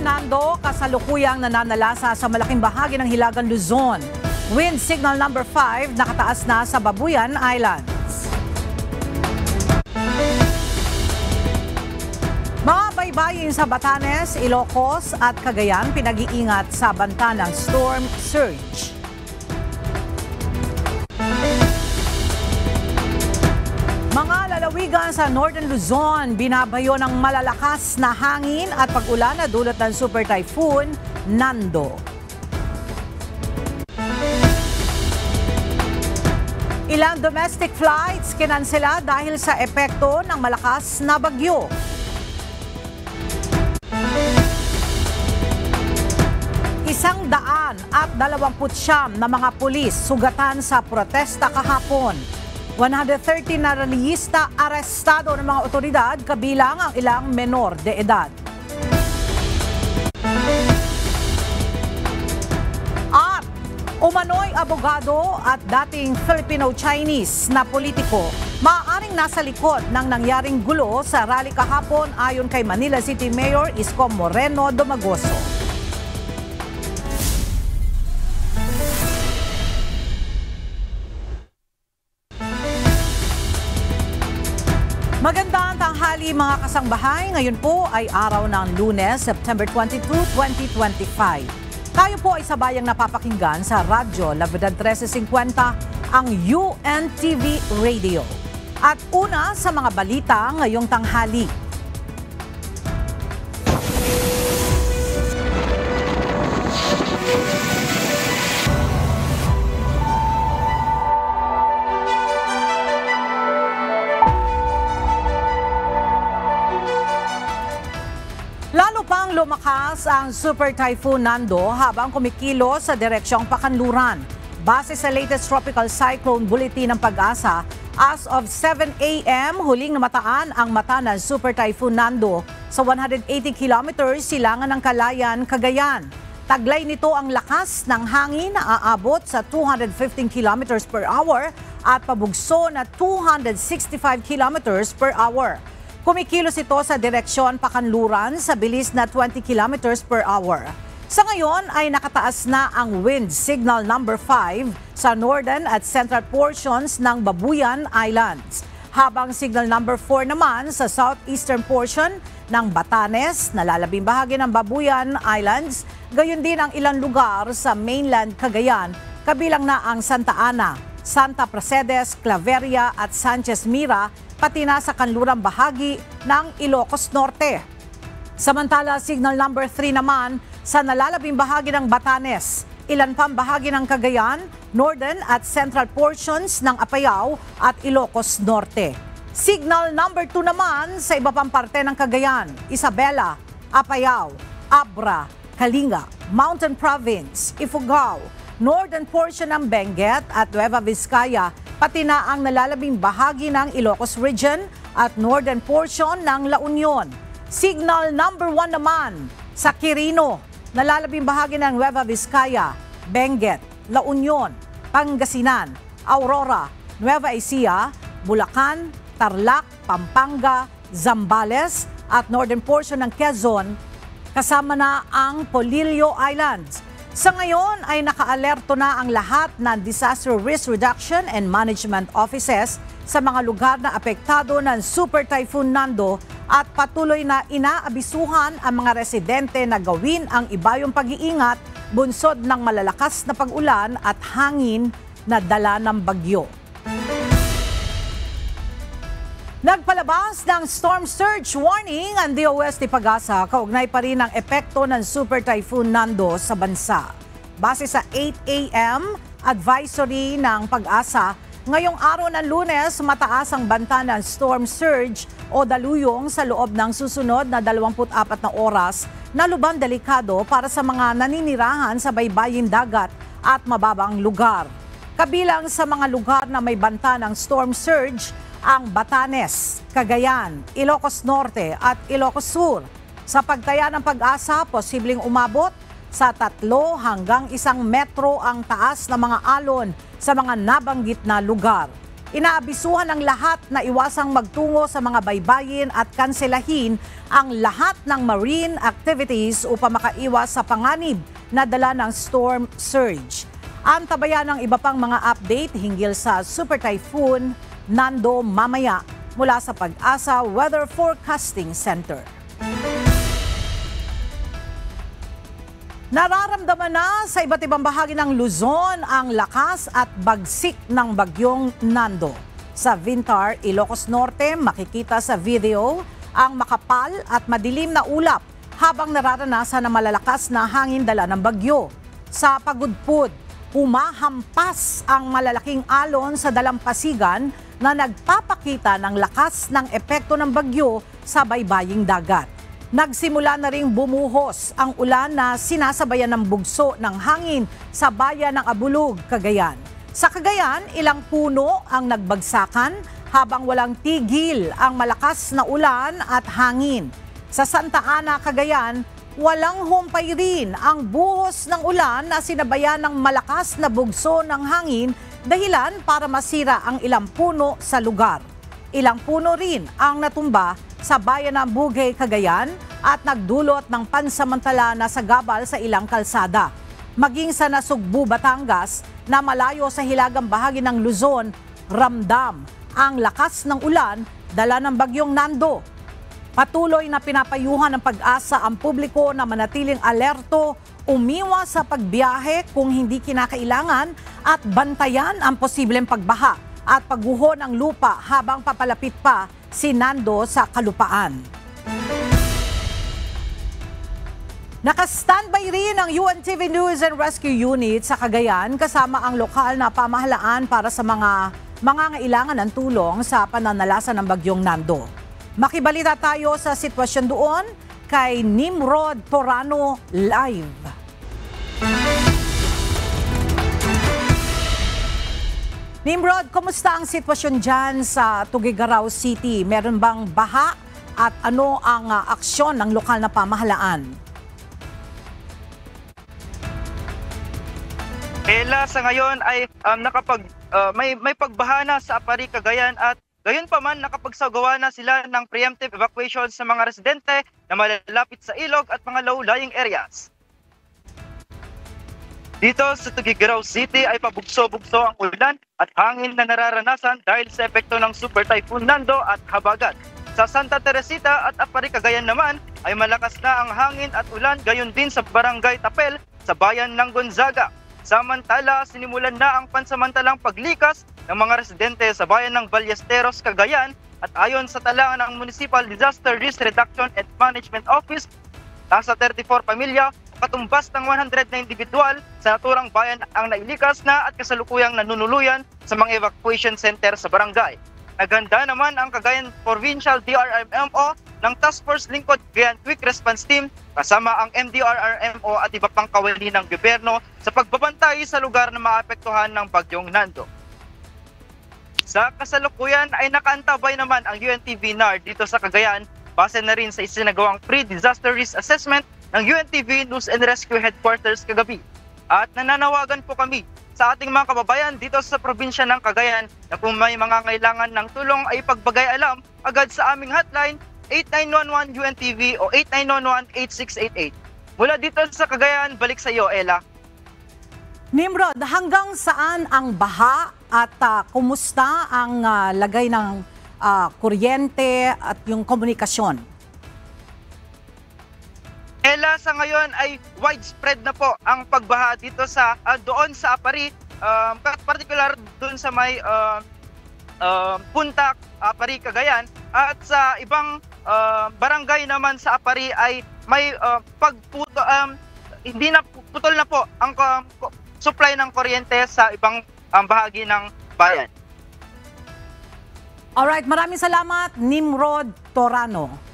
Nando kasalukuyang nananalasa sa malaking bahagi ng Hilagang Luzon. Wind signal number 5 nakataas na sa Babuyan Islands. Mga baybayin sa Batanes, Ilocos at Cagayan pinag-iingat sa banta ng storm surge. Mga lalawigan sa Northern Luzon binabayo ng malalakas na hangin at pag-ulan na dulot ng Super Typhoon Nando. Ilang domestic flights kinansela dahil sa epekto ng malakas na bagyo. Isang 129 na mga pulis sugatan sa protesta kahapon. 130 na relihista arestado ng mga otoridad kabilang ang ilang menor de edad. At umano'y abogado at dating Filipino-Chinese na politiko maaaring nasa likod ng nangyaring gulo sa rally kahapon ayon kay Manila City Mayor Isko Moreno Domagoso. Magandang tanghali mga kasangbahay. Ngayon po ay araw ng Lunes, September 22, 2025. Tayo po ay sabayang napapakinggan sa Radyo La Verdad 1350, ang UNTV Radio. At una sa mga balita ngayong tanghali. Lalo pang lumakas ang Super Typhoon Nando habang kumikilo sa direksyong Pakanluran. Base sa latest tropical cyclone bulletin ng Pag-asa, as of 7 a.m. huling namataan ang mata ng Super Typhoon Nando sa 180 kilometers silangan ng Calayan, Cagayan. Taglay nito ang lakas ng hangin na aabot sa 215 kilometers per hour at pabugso na 265 kilometers per hour. Kumikilos ito sa direksyon Pakanluran sa bilis na 20 kilometers per hour. Sa ngayon ay nakataas na ang wind signal number 5 sa northern at central portions ng Babuyan Islands. Habang signal number 4 naman sa southeastern portion ng Batanes, nalalabing bahagi ng Babuyan Islands, gayon din ang ilang lugar sa mainland Cagayan, kabilang na ang Santa Ana, Santa Pracedes, Claveria at Sanchez Mira, pati na sa kanlurang bahagi ng Ilocos Norte. Samantala, signal number 3 naman sa nalalabing bahagi ng Batanes, ilan pang bahagi ng Cagayan, northern at central portions ng Apayao at Ilocos Norte. Signal number 2 naman sa iba pang parte ng Cagayan, Isabela, Apayao, Abra, Kalinga, Mountain Province, Ifugao, northern portion ng Benguet at Nueva Vizcaya, pati na ang nalalabing bahagi ng Ilocos Region at northern portion ng La Union. Signal number 1 naman sa Quirino, nalalabing bahagi ng Nueva Vizcaya, Benguet, La Union, Pangasinan, Aurora, Nueva Ecija, Bulacan, Tarlac, Pampanga, Zambales at northern portion ng Quezon, kasama na ang Polillo Islands. Sa ngayon ay nakaalerto na ang lahat ng Disaster Risk Reduction and Management Offices sa mga lugar na apektado ng Super Typhoon Nando at patuloy na inaabisuhan ang mga residente na gawin ang ibayong pag-iingat bunsod ng malalakas na pag-ulan at hangin na dala ng bagyo. Nagpalabas ng storm surge warning ang DOST Pag-asa kaugnay pa rin ang epekto ng Super Typhoon Nando sa bansa. Base sa 8 a.m. advisory ng Pag-asa, ngayong araw ng Lunes mataas ang banta ng storm surge o daluyong sa loob ng susunod na 24 na oras na lubang delikado para sa mga naninirahan sa baybayin dagat at mababang lugar. Kabilang sa mga lugar na may banta ng storm surge, ang Batanes, Cagayan, Ilocos Norte at Ilocos Sur. Sa pagtaya ng Pag-asa, posibleng umabot sa 3 hanggang 1 metro ang taas ng mga alon sa mga nabanggit na lugar. Inaabisuhan ng lahat na iwasang magtungo sa mga baybayin at kanselahin ang lahat ng marine activities upang makaiwas sa panganib na dala ng storm surge. Antabayan ng iba pang mga update hinggil sa Super Typhoon Nando mamaya mula sa Pag-asa Weather Forecasting Center. Nararamdaman na sa iba't ibang bahagi ng Luzon ang lakas at bagsik ng bagyong Nando. Sa Vintar, Ilocos Norte, makikita sa video ang makapal at madilim na ulap habang nararanasan ng malalakas na hangin dala ng bagyo. Sa Pagudpud, humahampas ang malalaking alon sa dalampasigan na nagpapakita ng lakas ng epekto ng bagyo sa baybaying dagat. Nagsimula na ring bumuhos ang ulan na sinasabayan ng bugso ng hangin sa bayan ng Abulug, Cagayan. Sa Cagayan, ilang puno ang nagbagsakan habang walang tigil ang malakas na ulan at hangin. Sa Santa Ana, Cagayan, walang humpay rin ang buhos ng ulan na sinabayan ng malakas na bugso ng hangin dahilan para masira ang ilang puno sa lugar. Ilang puno rin ang natumba sa bayan ng Bugay, Cagayan at nagdulot ng pansamantala na sagabal sa ilang kalsada. Maging sa Nasugbu, Batangas na malayo sa hilagang bahagi ng Luzon, ramdam ang lakas ng ulan dala ng bagyong Nando. Patuloy na pinapayuhan ng Pag-asa ang publiko na manatiling alerto, umiwas sa pagbiyahe kung hindi kinakailangan at bantayan ang posibleng pagbaha at pagguho ng lupa habang papalapit pa si Nando sa kalupaan. Naka-standby rin ang UNTV News and Rescue Unit sa Cagayan kasama ang lokal na pamahalaan para sa mga mangangailangan ng tulong sa pananalasa ng bagyong Nando. Makibalita tayo sa sitwasyon doon kay Nimrod Torano live. Nimrod, kumusta ang sitwasyon dyan sa Tuguegarao City? Meron bang baha at ano ang aksyon ng lokal na pamahalaan? Ela, sa ngayon ay may pagbaha na sa Apari, Cagayan at gayon pa man nakapagsagawa na sila ng preemptive evacuation sa mga residente na malalapit sa ilog at mga low-lying areas. Dito sa Tuguegarao City ay pabugso-bugso ang ulan at hangin na nararanasan dahil sa epekto ng Super Typhoon Nando at habagat. Sa Santa Teresita at Apari, Cagayan naman ay malakas na ang hangin at ulan gayon din sa Barangay Tapel sa bayan ng Gonzaga. Samantala, sinimulan na ang pansamantalang paglikas ng mga residente sa bayan ng Ballesteros, Cagayan at ayon sa tala ng Municipal Disaster Risk Reduction and Management Office, nasa 34 pamilya katumbas ng 100 na individual sa naturang bayan ang nailikas na at kasalukuyang nanunuluyan sa mga evacuation center sa barangay. Naganda naman ang Cagayan Provincial DRRMO ng Task Force Lingkod Cagayan Quick Response Team kasama ang MDRRMO at iba pang kawani ng gobyerno sa pagbabantay sa lugar na maapektuhan ng bagyong Nando. Sa kasalukuyan ay nakaantabay naman ang UNTV NAR dito sa Cagayan base na rin sa isinagawang pre-disaster risk assessment ng UNTV News and Rescue Headquarters kagabi. At nananawagan po kami sa ating mga kababayan dito sa probinsya ng Cagayan na kung may mga kailangan ng tulong ay pagbagay alam agad sa aming hotline 8911 UNTV o 8911-8688. Mula dito sa Cagayan, balik sa iyo, Ella. Nimrod, hanggang saan ang baha at kumusta ang lagay ng kuryente at yung komunikasyon? Ella, sa ngayon ay widespread na po ang pagbaha dito sa doon sa Apari, particular doon sa may Puntak, Apari, Cagayan, at sa ibang barangay naman sa Apari ay may hindi na putol na po ang supply ng kuryente sa ibang bahagi ng bayan. Alright, maraming salamat, Nimrod Torano.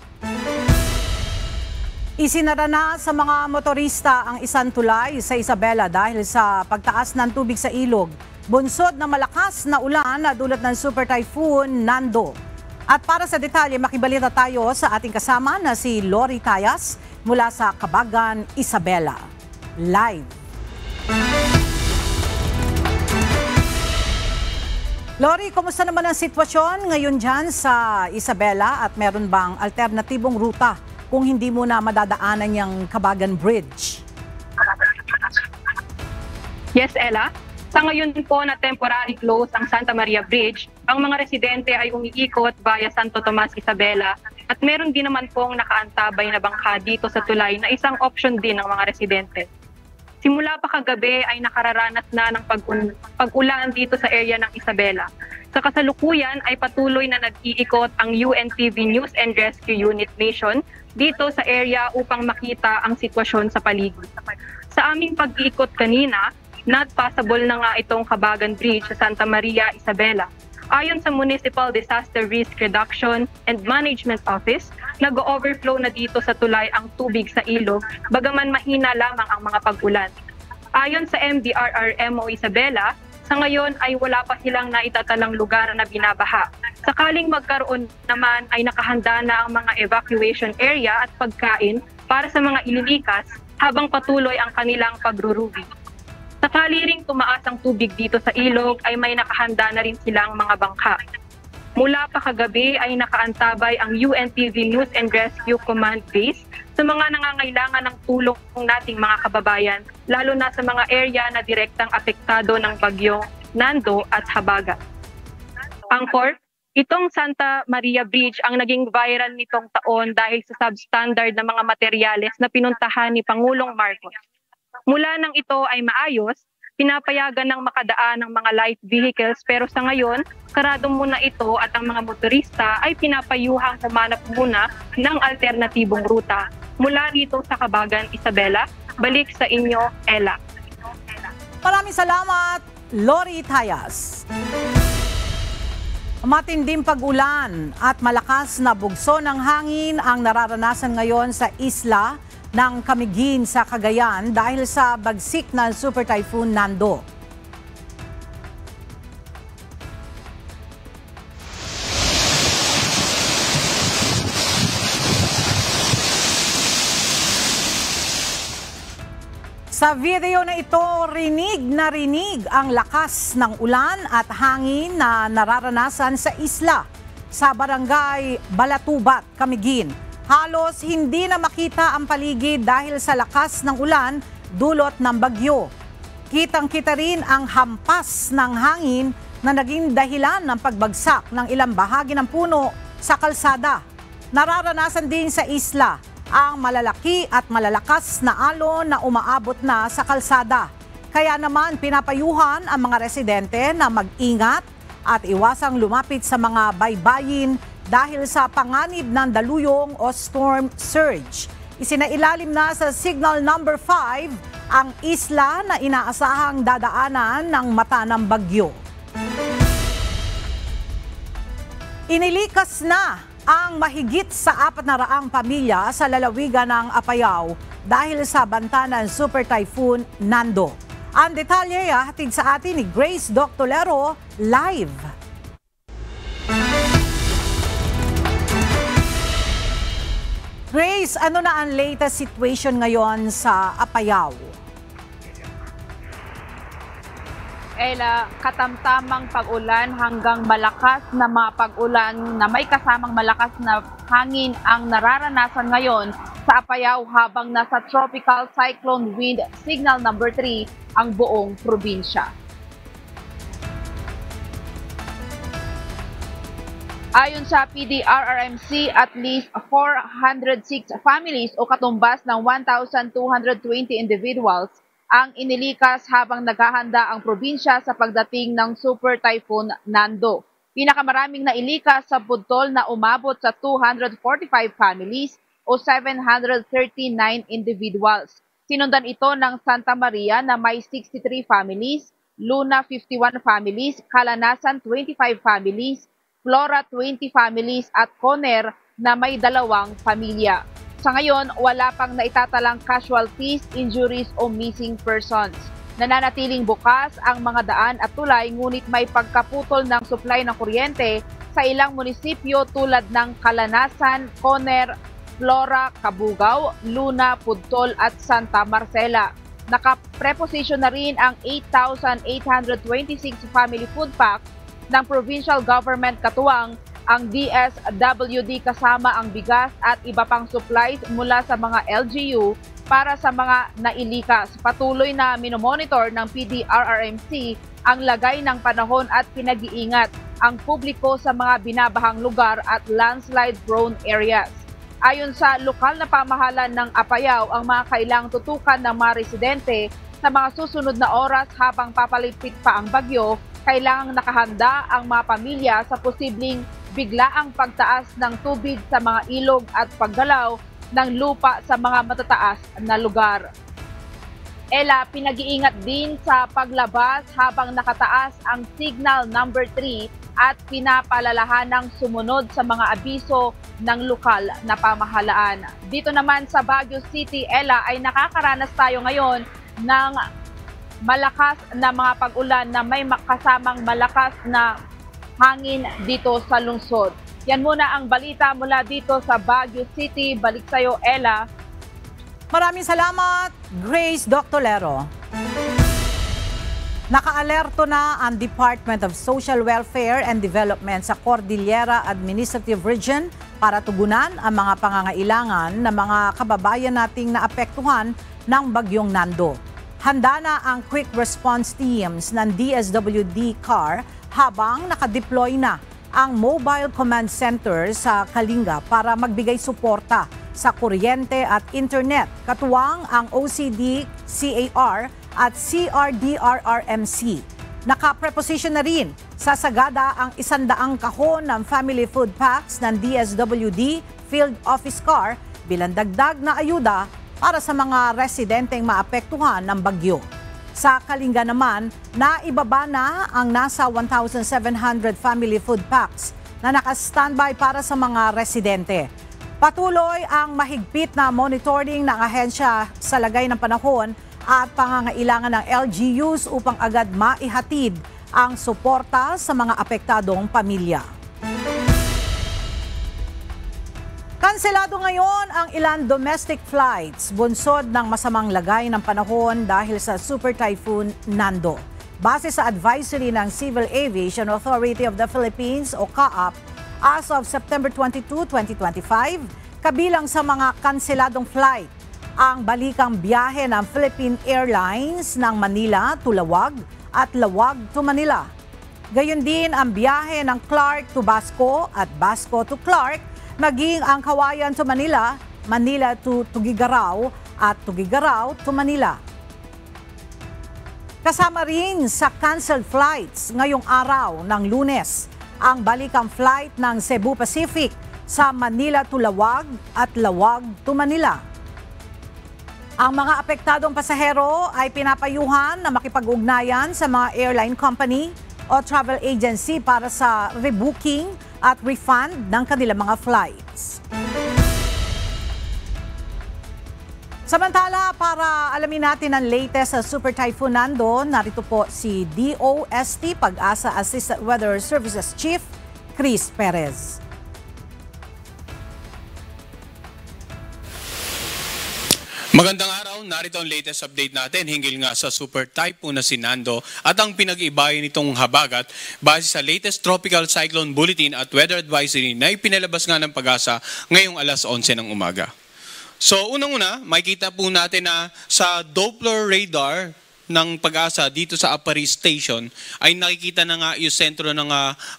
Isinara na sa mga motorista ang isang tulay sa Isabela dahil sa pagtaas ng tubig sa ilog. Bunsod na malakas na ulan na dulot ng Super Typhoon Nando. At para sa detalye, makibalita tayo sa ating kasama na si Lori Tayas mula sa Cabagan, Isabela. Live. Lori, kumusta naman ang sitwasyon ngayon dyan sa Isabela at meron bang alternatibong ruta kung hindi mo na madadaanan yung Cabagan Bridge? Yes, Ella. Sa ngayon po na temporary close ang Santa Maria Bridge, ang mga residente ay umiikot via Santo Tomas, Isabela at meron din naman pong nakaantabay na bangka dito sa tulay na isang option din ng mga residente. Simula pa kagabi ay nakararanas na ng pag-ulan dito sa area ng Isabela. Sa kasalukuyan ay patuloy na nag-iikot ang UNTV News and Rescue Unit Mission dito sa area upang makita ang sitwasyon sa paligid. Sa aming pag-iikot kanina, not passable na nga itong Cabagan Bridge sa Santa Maria, Isabela. Ayon sa Municipal Disaster Risk Reduction and Management Office, nag-overflow na dito sa tulay ang tubig sa ilog, bagaman mahina lamang ang mga pag-ulan. Ayon sa MDRRMO Isabela, sa ngayon ay wala pa silang naitatalang lugar na binabaha. Sakaling magkaroon naman ay nakahanda na ang mga evacuation area at pagkain para sa mga ililikas habang patuloy ang kanilang pagrurugi. Sakali ring tumaas ang tubig dito sa ilog ay may nakahanda na rin silang mga bangka. Mula pa kagabi ay nakaantabay ang UNTV News and Rescue Command Base sa mga nangangailangan ng tulong nating mga kababayan, lalo na sa mga area na direktang apektado ng bagyong Nando at Habagat. Angkor, itong Santa Maria Bridge ang naging viral nitong taon dahil sa substandard na mga materyales na pinuntahan ni Pangulong Marcos. Mula nang ito ay maayos, pinapayagan ng makadaan ng mga light vehicles pero sa ngayon, sarado muna ito at ang mga motorista ay pinapayuhang humanap muna ng alternatibong ruta. Mula dito sa Cabagan, Isabela, balik sa inyo, Ella. Maraming salamat, Lori Tayas. Matinding pag-ulan at malakas na bugso ng hangin ang nararanasan ngayon sa isla ng Camiguin sa Cagayan dahil sa bagsik ng Super Typhoon Nando. Sa video na ito, rinig na rinig ang lakas ng ulan at hangin na nararanasan sa isla sa barangay Balatubat, Camiguin. Halos hindi na makita ang paligid dahil sa lakas ng ulan dulot ng bagyo. Kitang-kita rin ang hampas ng hangin na naging dahilan ng pagbagsak ng ilang bahagi ng puno sa kalsada. Nararanasan din sa isla ang malalaki at malalakas na alon na umaabot na sa kalsada. Kaya naman pinapayuhan ang mga residente na mag-ingat at iwasang lumapit sa mga baybayin dahil sa panganib ng daluyong o storm surge. Isinailalim na sa Signal Number 5 ang isla na inaasahang dadaanan ng mata ng bagyo. Inilikas na ang mahigit sa 400 pamilya sa lalawigan ng Apayao dahil sa banta ng Super Typhoon Nando. Ang detalye hatid sa atin ni Grace Doctolero live. Grace, ano na ang latest situation ngayon sa Apayao? Ella, katamtamang pag-ulan hanggang malakas na mga pag-ulan na may kasamang malakas na hangin ang nararanasan ngayon sa Apayao habang nasa Tropical Cyclone Wind Signal Number 3 ang buong probinsya. Ayon sa PDRRMC, at least 406 families o katumbas ng 1,220 individuals ang inilikas habang naghahanda ang probinsya sa pagdating ng Super Typhoon Nando. Pinakamaraming nailikas sa Budtol na umabot sa 245 families o 739 individuals. Sinundan ito ng Santa Maria na may 63 families, Luna 51 families, Kalanasan 25 families, Flora 20 families at Coner na may 2 pamilya. Sa ngayon, wala pang naitatalang casualties, injuries o missing persons. Nananatiling bukas ang mga daan at tulay ngunit may pagkaputol ng supply ng kuryente sa ilang munisipyo tulad ng Kalanasan, Coner, Flora, Cabugao, Luna, Pudtol at Santa Marcela. Nakapreposisyon na rin ang 8,826 family food pack ng provincial government katuwang ang DSWD kasama ang bigas at iba pang supplies mula sa mga LGU para sa mga nailikas. Patuloy na minomonitor ng PDRRMC ang lagay ng panahon at pinag-iingat ang publiko sa mga binabahang lugar at landslide-prone areas. Ayon sa lokal na pamahalan ng Apayao, ang mga kailang tutukan ng mga residente sa mga susunod na oras habang papalipit pa ang bagyo, kailangang nakahanda ang mga pamilya sa posibleng biglaang pagtaas ng tubig sa mga ilog at paggalaw ng lupa sa mga matataas na lugar. Ella, pinag-iingat din sa paglabas habang nakataas ang signal number 3 at pinapalalahanang sumunod sa mga abiso ng lokal na pamahalaan. Dito naman sa Baguio City, Ella, ay nakakaranas tayo ngayon ng malakas na mga pag-ulan na may kasamang malakas na hangin dito sa lungsod. Yan muna ang balita mula dito sa Baguio City. Balik sa'yo, Ella. Maraming salamat, Grace Doctolero. Nakaalerto na ang Department of Social Welfare and Development sa Cordillera Administrative Region para tugunan ang mga pangangailangan ng mga kababayan nating naapektuhan ng Bagyong Nando. Handa na ang quick response teams ng DSWD CAR habang nakadeploy na ang Mobile Command Center sa Kalinga para magbigay suporta sa kuryente at internet, katuwang ang OCD, CAR at CRDRRMC. Nakapreposition na rin sa Sagada ang 100 kahon ng family food packs ng DSWD Field Office CAR bilang dagdag na ayuda para sa mga residenteng maapektuhan ng bagyo. Sa Kalinga naman, naibaba na ang nasa 1,700 family food packs na naka-standby para sa mga residente. Patuloy ang mahigpit na monitoring ng ahensya sa lagay ng panahon at pangangailangan ng LGUs upang agad maihatid ang suporta sa mga apektadong pamilya. Kanselado ngayon ang ilang domestic flights bunsod ng masamang lagay ng panahon dahil sa Super Typhoon Nando. Base sa advisory ng Civil Aviation Authority of the Philippines o CAAP, as of September 22, 2025, kabilang sa mga kanseladong flight ang balikang biyahe ng Philippine Airlines ng Manila to Lawag at Lawag to Manila. Gayon din ang biyahe ng Clark to Basco at Basco to Clark, maging ang Kawayan to Manila, Manila to Tugigaraw at Tugigaraw to Manila. Kasama rin sa canceled flights ngayong araw ng Lunes ang balikang flight ng Cebu Pacific sa Manila to Lawag at Lawag to Manila. Ang mga apektadong pasahero ay pinapayuhan na makipag-ugnayan sa mga airline company o travel agency para sa rebooking at refund ng kanilang mga flights. Samantala, para alamin natin ang latest sa Super Typhoon Nando, narito po si DOST Pag-asa Assistant Weather Services Chief Chris Perez. Magandang araw, narito ang latest update natin hinggil nga sa Super Typhoon na si Nando at ang pinag-ibayan nitong habagat base sa latest Tropical Cyclone Bulletin at Weather Advisory na ipinalabas nga ng Pag-asa ngayong alas 11 ng umaga. So unang-una, makikita po natin na sa Doppler radar ng Pag-asa dito sa Aparis Station ay nakikita na nga yung sentro ng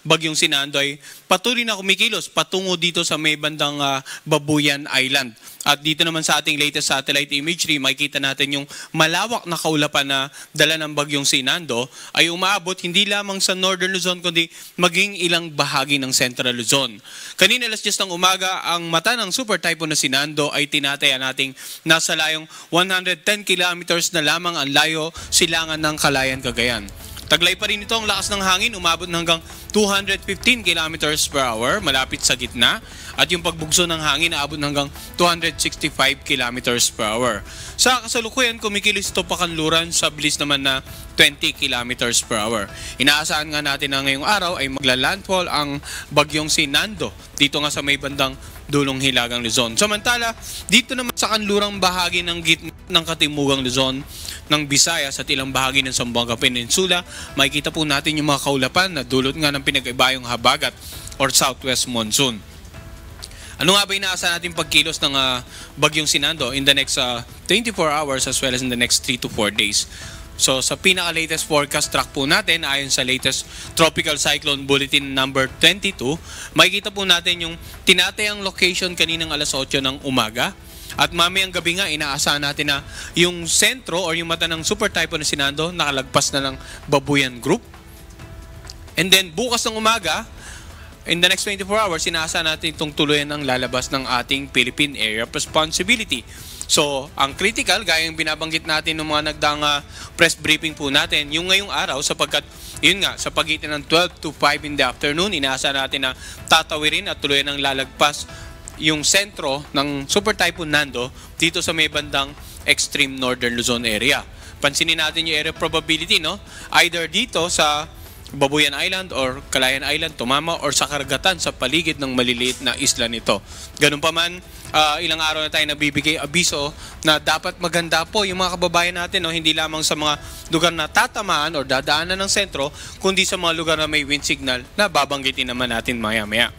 bagyong si Nando ay patuloy na kumikilos patungo dito sa may bandang Babuyan Island. At dito naman sa ating latest satellite imagery, makikita natin yung malawak na kaulapan na dala ng bagyong si Nando ay umaabot hindi lamang sa Northern Luzon kundi maging ilang bahagi ng Central Luzon. Kanina alas 10 ng umaga, ang mata ng Super Typhoon na si Nando ay tinataya nating nasa layong 110 kilometers na lamang ang layo silangan ng Calayan, Cagayan. Taglay pa rin ito ang lakas ng hangin, umabot na hanggang 215 kilometers per hour, malapit sa gitna. At yung pagbugso ng hangin, naabot na hanggang 265 kilometers per hour. Sa kasalukuyan, kumikilos ito pakanluran sa bilis naman na 20 kilometers per hour. Inaasahan nga natin na ngayong araw ay magla-landfall ang bagyong si Nando dito nga sa may bandang dulong Hilagang Luzon. Samantala, dito naman sa kanlurang bahagi ng gitna ng Katimugang Luzon, ng Visayas at ilang bahagi ng Zamboanga Peninsula, makikita po natin yung mga kaulapan na dulot nga ng pinag-ibayong habagat or southwest monsoon. Ano nga ba inaasahan natin pagkilos ng bagyong Sinando in the next 24 hours as well as in the next 3 to 4 days? So sa pinaka-latest forecast track po natin, ayon sa latest Tropical Cyclone Bulletin number 22, makikita po natin yung tinatayang location kaninang alas 8 ng umaga. At mamayang gabi nga, inaasahan natin na yung sentro or yung mata ng super typhoon na Sinando nakalagpas na ng Babuyan Group. And then bukas ng umaga, in the next 24 hours, inaasahan natin itong tuluyan ng lalabas ng ating Philippine Area of Responsibility. So, ang critical, gaya yung binabanggit natin ng mga nagdaang press briefing po natin, yung ngayong araw sapagkat, yun nga, sa pagitan ng 12 to 5 in the afternoon, inaasahan natin na tatawirin at tuluyan ng lalagpas yung sentro ng Super Typhoon Nando dito sa may bandang extreme northern Luzon area. Pansinin natin yung area probability, no? Either dito sa Babuyan Island or Calayan Island tumama or sa karagatan sa paligid ng maliliit na isla nito. Ganun pa man, ilang araw na tayo nabibigay abiso na dapat maganda po yung mga kababayan natin, no? Hindi lamang sa mga lugar na tatamaan or dadaanan ng sentro, kundi sa mga lugar na may wind signal na babanggitin naman natin maya-maya.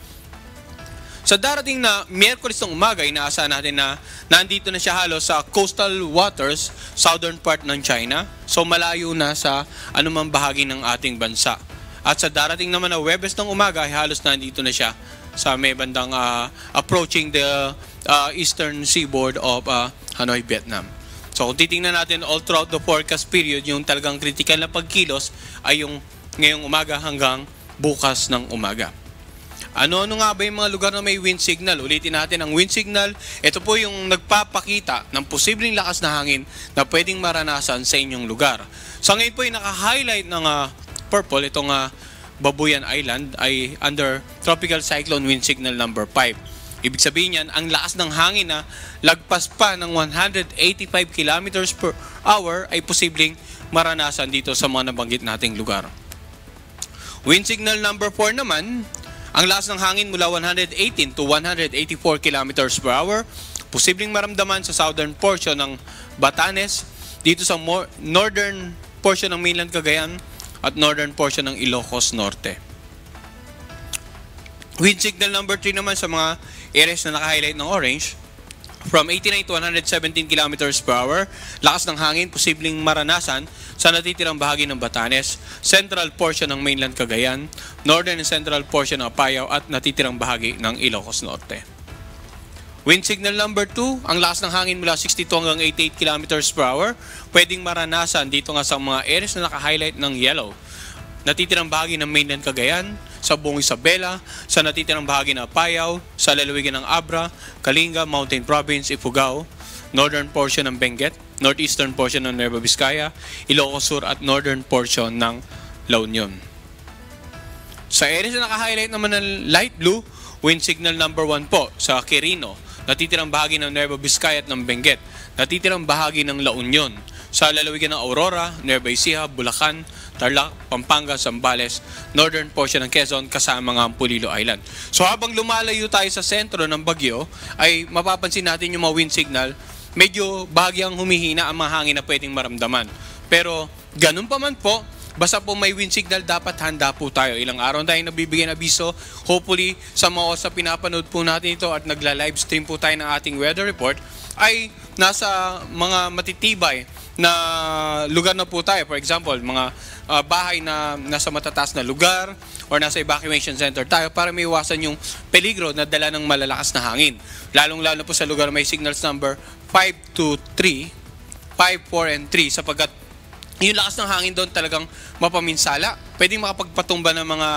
Sa darating na Miyerkules ng umaga, inaasahan natin na nandito na siya halos sa coastal waters, southern part ng China. So malayo na sa anumang bahagi ng ating bansa. At sa darating naman na Huwebes ng umaga, halos nandito na siya sa may bandang approaching the eastern seaboard of Hanoi, Vietnam. So kung titingnan natin all throughout the forecast period, yung talagang critical na pagkilos ay yung ngayong umaga hanggang bukas ng umaga. Ano-ano nga ba yung mga lugar na may wind signal? Ulitin natin ang wind signal. Ito po yung nagpapakita ng posibleng lakas na hangin na pwedeng maranasan sa inyong lugar. So ngayon po yung naka-highlight ng purple, itong Babuyan Island ay under Tropical Cyclone Wind Signal number 5. Ibig sabihin yan, ang lakas ng hangin na lagpas pa ng 185 kilometers per hour ay posibleng maranasan dito sa mga nabanggit nating lugar. Wind signal number 4 naman, ang lakas ng hangin mula 118 to 184 kilometers per hour, posibleng maramdaman sa southern portion ng Batanes, dito sa northern portion ng mainland Cagayan, at northern portion ng Ilocos Norte. Wind signal number 3 naman sa mga areas na naka-highlight ng orange, from 89 to 117 kilometers per hour, lakas ng hangin posibleng maranasan sa natitirang bahagi ng Batanes, central portion ng mainland Cagayan, northern and central portion ng Apayao at natitirang bahagi ng Ilocos Norte. Wind signal number 2, ang lakas ng hangin mula 62 hanggang 88 kilometers per hour, pwedeng maranasan dito nga sa mga areas na naka-highlight ng yellow. Natitirang bahagi ng mainland Cagayan, sa buong Isabela, sa natitirang bahagi ng Apayao, sa lalawigan ng Abra, Kalinga, Mountain Province, Ifugao, northern portion ng Benguet, northeastern portion ng Nueva Vizcaya, Ilocos Sur at northern portion ng La Union. Sa areas na naka-highlight naman ng light blue, wind signal number 1 po sa Quirino, natitirang bahagi ng Nueva Vizcaya at ng Benguet, natitirang bahagi ng La Union, sa lalawigan ng Aurora, Nueva Ecija, Bulacan, Tarlac, Pampanga, Zambales, northern portion ng Quezon kasama ang Pulilo Island. So habang lumalayo tayo sa sentro ng bagyo, ay mapapansin natin yung mga wind signal, medyo bahagyang humihina ang mga hangin na pwedeng maramdaman. Pero ganun pa man po, basta po may wind signal, dapat handa po tayo. Ilang araw tayo nabibigyan abiso. Hopefully, sa mga oras na pinapanood po natin ito at nagla-livestream po tayo ng ating weather report, ay nasa mga matitibay na lugar na po tayo. For example, mga bahay na nasa matataas na lugar or nasa evacuation center tayo para may iwasan yung peligro na dala ng malalakas na hangin. Lalong-lalo po sa lugar may signals number 5 to 3, 5, 4, and 3 sapagkat yung lakas ng hangin doon talagang mapaminsala. Pwedeng makapagpatumba ng mga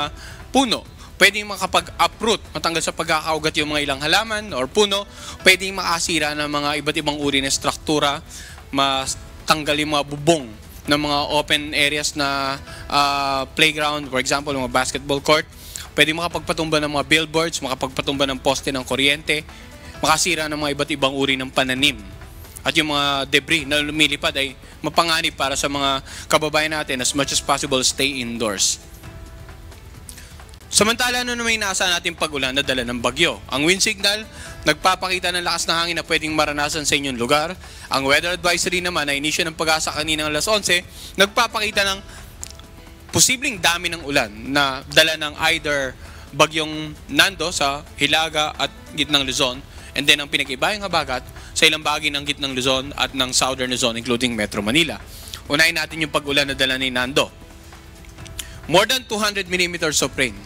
puno. Pwedeng makapag-uproot, matanggal sa pagkakaugat yung mga ilang halaman or puno. Pwedeng makasira ng mga iba't ibang uri ng struktura, matanggal yung mga bubong ng mga open areas na playground, for example, mga basketball court. Pwedeng makapagpatumba ng mga billboards, makapagpatumba ng poste ng kuryente, makasira ng mga iba't ibang uri ng pananim. At yung mga debris na lumilipad ay mapanganib para sa mga kababayan natin. As much as possible, stay indoors. Samantala, ano naman inaasahan natin pag-ulan na dala ng bagyo? Ang wind signal, nagpapakita ng lakas ng hangin na pwedeng maranasan sa inyong lugar. Ang weather advisory naman na inisyo ng Pag-asa kaninang alas 11, nagpapakita ng posibleng dami ng ulan na dala ng either bagyong Nando sa Hilaga at gitnang Luzon, and then ang pinag-ibayang habagat sa ilang bahagi ng gitnang Luzon at ng southern Luzon including Metro Manila. Unahin natin yung pag-ulan na dala ni Nando. More than 200 millimeters of rain.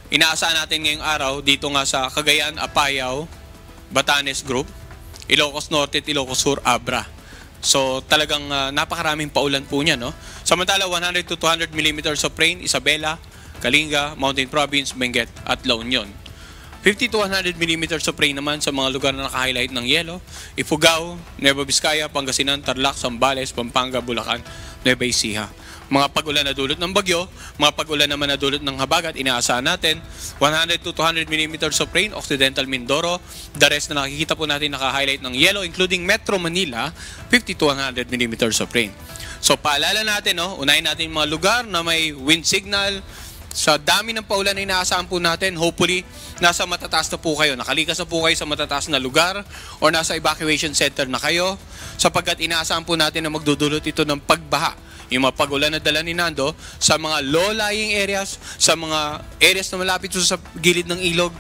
Inaasahan natin ngayong araw dito nga sa Cagayan, Apayao, Batanes Group, Ilocos Norte at Ilocos Sur, Abra. So talagang napakaraming paulan po niya, no? Samantala 100 to 200 millimeters of rain, Isabela, Kalinga, Mountain Province, Benguet at La Union. 50 to 100 millimeters of rain naman sa mga lugar na naka-highlight ng yelo, Ifugao, Nueva Vizcaya, Pangasinan, Tarlac, Zambales, Pampanga, Bulacan, Nueva Ecija. Mga pag-ulan na dulot ng bagyo, mga pag-ulan naman na dulot ng habagat, inaasahan natin 100 to 200 millimeters of rain, Occidental Mindoro. The rest na nakikita po natin naka-highlight ng yellow, including Metro Manila, 50 to 100 millimeters of rain. So paalala natin, no, unahin natin mga lugar na may wind signal. Sa dami ng paulan na inaasahan po natin, hopefully nasa matataas na po kayo, nakalikas na po kayo sa matataas na lugar or nasa evacuation center na kayo, sapagkat inaasahan po natin na magdudulot ito ng pagbaha. Yung mga pag-ulan na dala ni Nando sa mga low-lying areas, sa mga areas na malapit sa gilid ng ilog,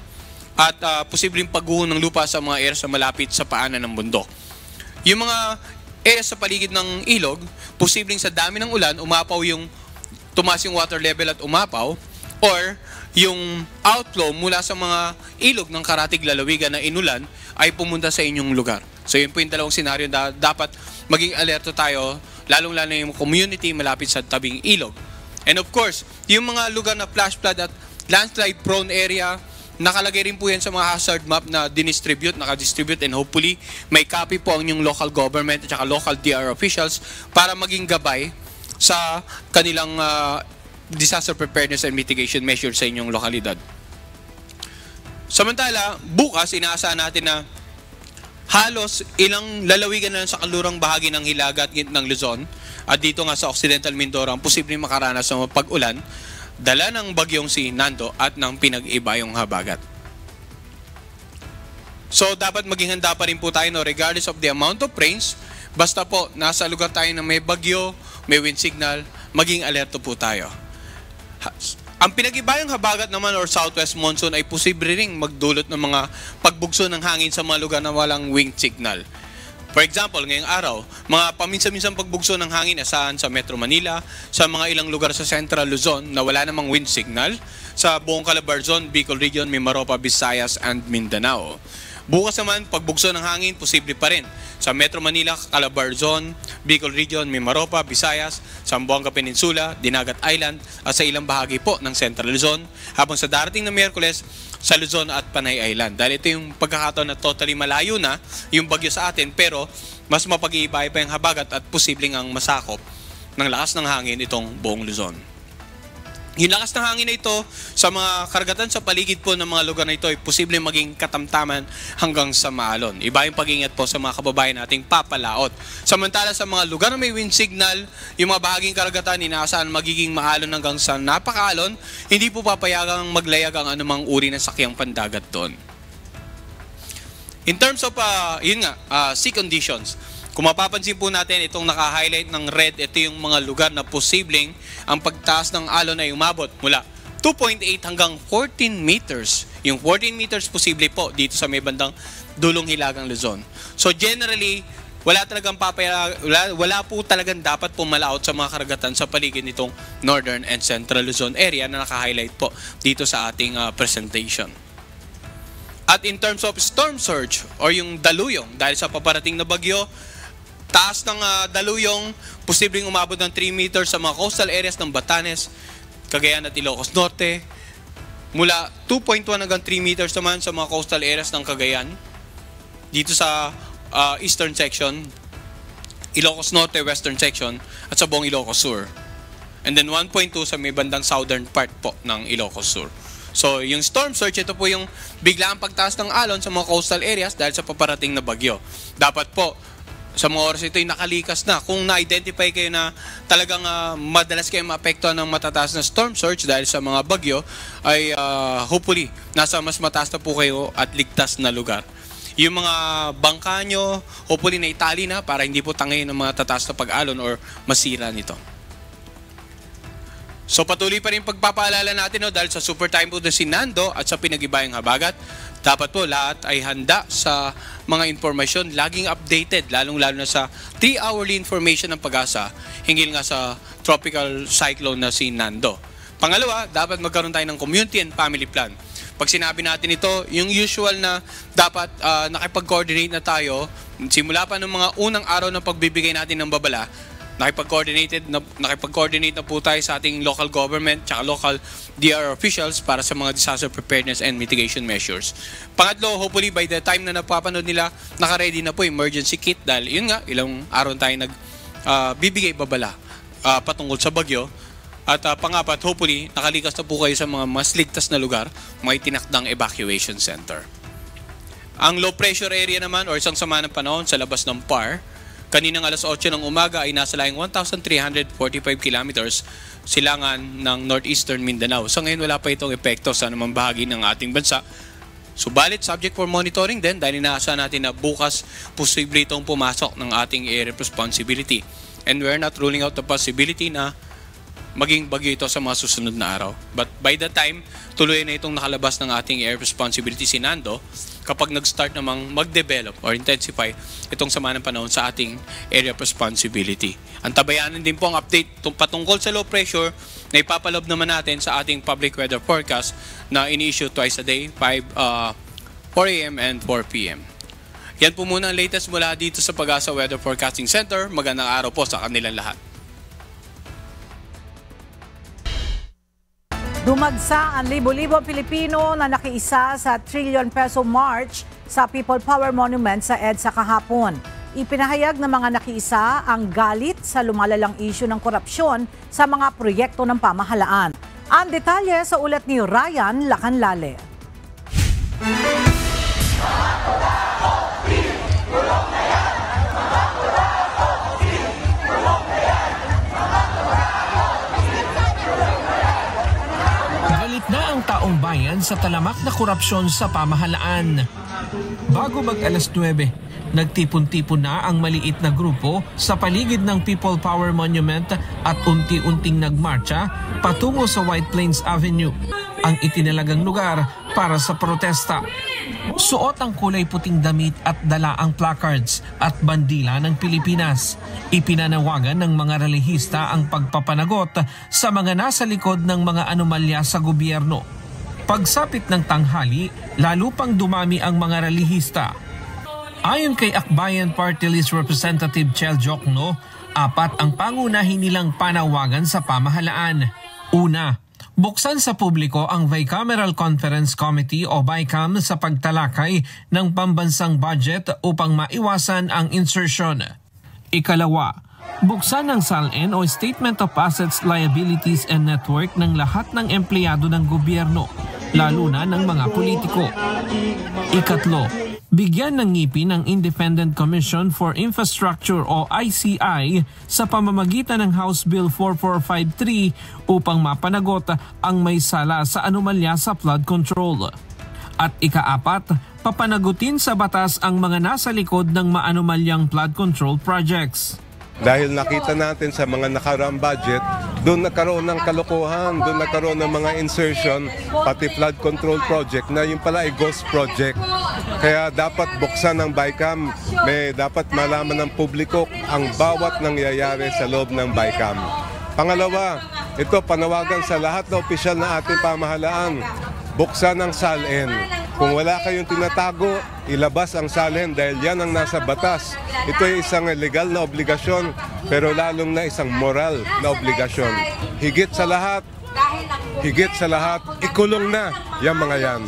at posibleng pagguho ng lupa sa mga areas na malapit sa paanan ng bundok. Yung mga areas sa paligid ng ilog, posibleng sa dami ng ulan, tumaas yung water level at umapaw, or yung outflow mula sa mga ilog ng karatig lalawigan na inulan ay pumunta sa inyong lugar. So yun po yung dalawang senaryo na dapat maging alerto tayo, lalong-lalo yung community malapit sa tabing ilog. And of course, yung mga lugar na flash flood at landslide prone area, nakalagay rin po yan sa mga hazard map na naka-distribute, and hopefully may copy po ang inyong local government at saka local DR officials para maging gabay sa kanilang disaster preparedness and mitigation measures sa inyong lokalidad. Samantala, bukas inaasahan natin na halos ilang lalawigan na sa kalurang bahagi ng Hilaga at ng Luzon at dito nga sa Occidental Mindoro ang posibleng makaranas ng pag-ulan dala ng bagyong si Nando at ng pinag-ibayong habagat. So dapat maging handa pa rin po tayo, no, regardless of the amount of rains, basta po nasa lugar tayo na may bagyo, may wind signal, maging alerto po tayo. Ang pinag-ibayang habagat naman or southwest monsoon ay posible ring magdulot ng mga pagbugso ng hangin sa mga lugar na walang wind signal. For example, ngayong araw, mga paminsan-minsang pagbugso ng hangin asahan sa Metro Manila, sa mga ilang lugar sa Central Luzon na wala namang wind signal, sa buong Calabarzon, Bicol Region, Mimaropa, Visayas, and Mindanao. Bukas naman, pagbugso ng hangin, posible pa rin sa Metro Manila, Calabarzon, Bicol Region, Mimaropa, Visayas, Zamboanga Peninsula, Dinagat Island, at sa ilang bahagi po ng Central Luzon, habang sa darating na Miyerkules sa Luzon at Panay Island. Dahil ito yung pagkakataon na totally malayo na yung bagyo sa atin, pero mas mapag-iibay pa yung habagat at posibleng ang masakop ng lakas ng hangin itong buong Luzon. Yung lakas ng hangin na ito sa mga karagatan sa paligid po ng mga lugar na ito ay posibleng maging katamtaman hanggang sa maalon. Iba yung pag-ingat po sa mga kababayan nating papalaot. Samantala sa mga lugar na may wind signal, yung mga bahaging karagatan inaasahan magiging maalon hanggang sa napakaalon, hindi po papayagang maglayag ang anumang uri ng sakyang pandagat doon. In terms of sea conditions, kung mapapansin po natin itong naka-highlight ng red, ito yung mga lugar na posibleng ang pagtaas ng alon ay umabot mula 2.8 hanggang 14 meters. Yung 14 meters posible po dito sa may bandang dulong Hilagang Luzon. So generally, wala po talagang dapat pumalaot sa mga karagatan sa paligid nitong Northern and Central Luzon area na naka-highlight po dito sa ating presentation. At in terms of storm surge or yung daluyong dahil sa paparating na bagyo, taas ng daluyong, posibleng umabot ng 3 meters sa mga coastal areas ng Batanes, Cagayan at Ilocos Norte. Mula 2.1 hanggang 3 meters naman sa mga coastal areas ng Cagayan. Dito sa eastern section, Ilocos Norte, western section, at sa buong Ilocos Sur. And then 1.2 sa may bandang southern part po ng Ilocos Sur. So, yung storm surge, ito po yung biglaang pagtaas ng alon sa mga coastal areas dahil sa paparating na bagyo. Dapat po, sa mga oras ito ay nakalikas na. Kung na-identify kayo na talagang madalas kayo maapektuhan ng matataas na storm surge dahil sa mga bagyo, ay hopefully nasa mas mataas na po kayo at ligtas na lugar. Yung mga bangka nyo, hopefully na itali na para hindi po tangayin ng mga tataas na pag-alon or masira nito. So patuloy pa rin pagpapaalala natin dahil sa super typhoon na si Nando at sa pinag-ibayang habagat, dapat po lahat ay handa sa mga informasyon, laging updated, lalong-lalo na sa 3-hourly information ng Pag-asa hinggil nga sa tropical cyclone na si Nando. Pangalawa, dapat magkaroon tayo ng community and family plan. Pag sinabi natin ito, yung usual na dapat nakipag-coordinate na tayo, simula pa ng mga unang araw ng pagbibigay natin ng babala, nakipag-coordinate na po tayo sa ating local government at local DRR officials para sa mga disaster preparedness and mitigation measures. Pangatlo, hopefully by the time na napapanood nila, naka-ready na po emergency kit dahil yun nga, ilang araw tayo nagbibigay babala patungkol sa bagyo. At pangapat, hopefully, nakalikas na po kayo sa mga mas ligtas na lugar, may tinakdang evacuation center. Ang low pressure area naman or isang sama ng panahon sa labas ng PAR, kaninang alas 8 ng umaga ay nasa laing 1,345 kilometers silangan ng northeastern Mindanao. So ngayon wala pa itong epekto sa anumang bahagi ng ating bansa. Subalit, subject for monitoring din dahil inaasahan natin na bukas posible itong pumasok ng ating area responsibility. And we're not ruling out the possibility na maging bagyo ito sa mga susunod na araw. But by the time, tuloy na itong nakalabas ng ating air responsibility si Nando, kapag nag-start namang mag-develop or intensify itong sama ng panahon sa ating area of responsibility. Antabayanan din po ang update patungkol sa low pressure na ipapalob naman natin sa ating public weather forecast na ini-issue twice a day, 4 a.m. and 4 p.m. Yan po muna ang latest mula dito sa Pag-asa Weather Forecasting Center. Magandang araw po sa kanilang lahat. Dumagsa ang libo-libo Pilipino na nakiisa sa trillion peso march sa People Power Monument sa EDSA kahapon. Ipinahayag ng mga nakiisa ang galit sa lumalalang isyu ng korupsyon sa mga proyekto ng pamahalaan. Ang detalye sa ulat ni Ryan Lacanlale. Na ang taong bayan sa talamak na korupsyon sa pamahalaan. Bago mag-alas 9, nagtipon-tipon na ang maliit na grupo sa paligid ng People Power Monument at unti-unting nagmarcha patungo sa White Plains Avenue, ang itinalagang lugar para sa protesta. Suot ang kulay puting damit at dala ang placards at bandila ng Pilipinas. Ipinanawagan ng mga relihista ang pagpapanagot sa mga nasa likod ng mga anomalya sa gobyerno. Pagsapit ng tanghali, lalo pang dumami ang mga relihista. Ayon kay Akbayan Party List Representative Chel Jokno, 4 ang pangunahin nilang panawagan sa pamahalaan. Una, buksan sa publiko ang Bicameral Conference Committee o BICAM sa pagtalakay ng pambansang budget upang maiwasan ang insertion. Ikalawa, buksan ang SALN o Statement of Assets, Liabilities and Network ng lahat ng empleyado ng gobyerno, lalo na ng mga politiko. Ikatlo, bigyan ng ngipin ang Independent Commission for Infrastructure o ICI sa pamamagitan ng House Bill 4453 upang mapanagot ang may sala sa anomalya sa flood control. At ika-4, papanagutin sa batas ang mga nasa likod ng maanomalyang flood control projects. Dahil nakita natin sa mga nakaraang budget, doon nagkaroon ng kalokohan, doon nagkaroon ng mga insertion, pati flood control project na yung pala ay ghost project. Kaya dapat buksan ng BICAM, may dapat malaman ng publiko ang bawat nangyayari sa loob ng BICAM. Pangalawa, ito panawagan sa lahat na opisyal na ating pamahalaan, buksan ang SALN. Kung wala kayong tinatago, ilabas ang SALN dahil yan ang nasa batas. Ito ay isang legal na obligasyon, pero lalong na isang moral na obligasyon. Higit sa lahat, ikulong na yung mga yan.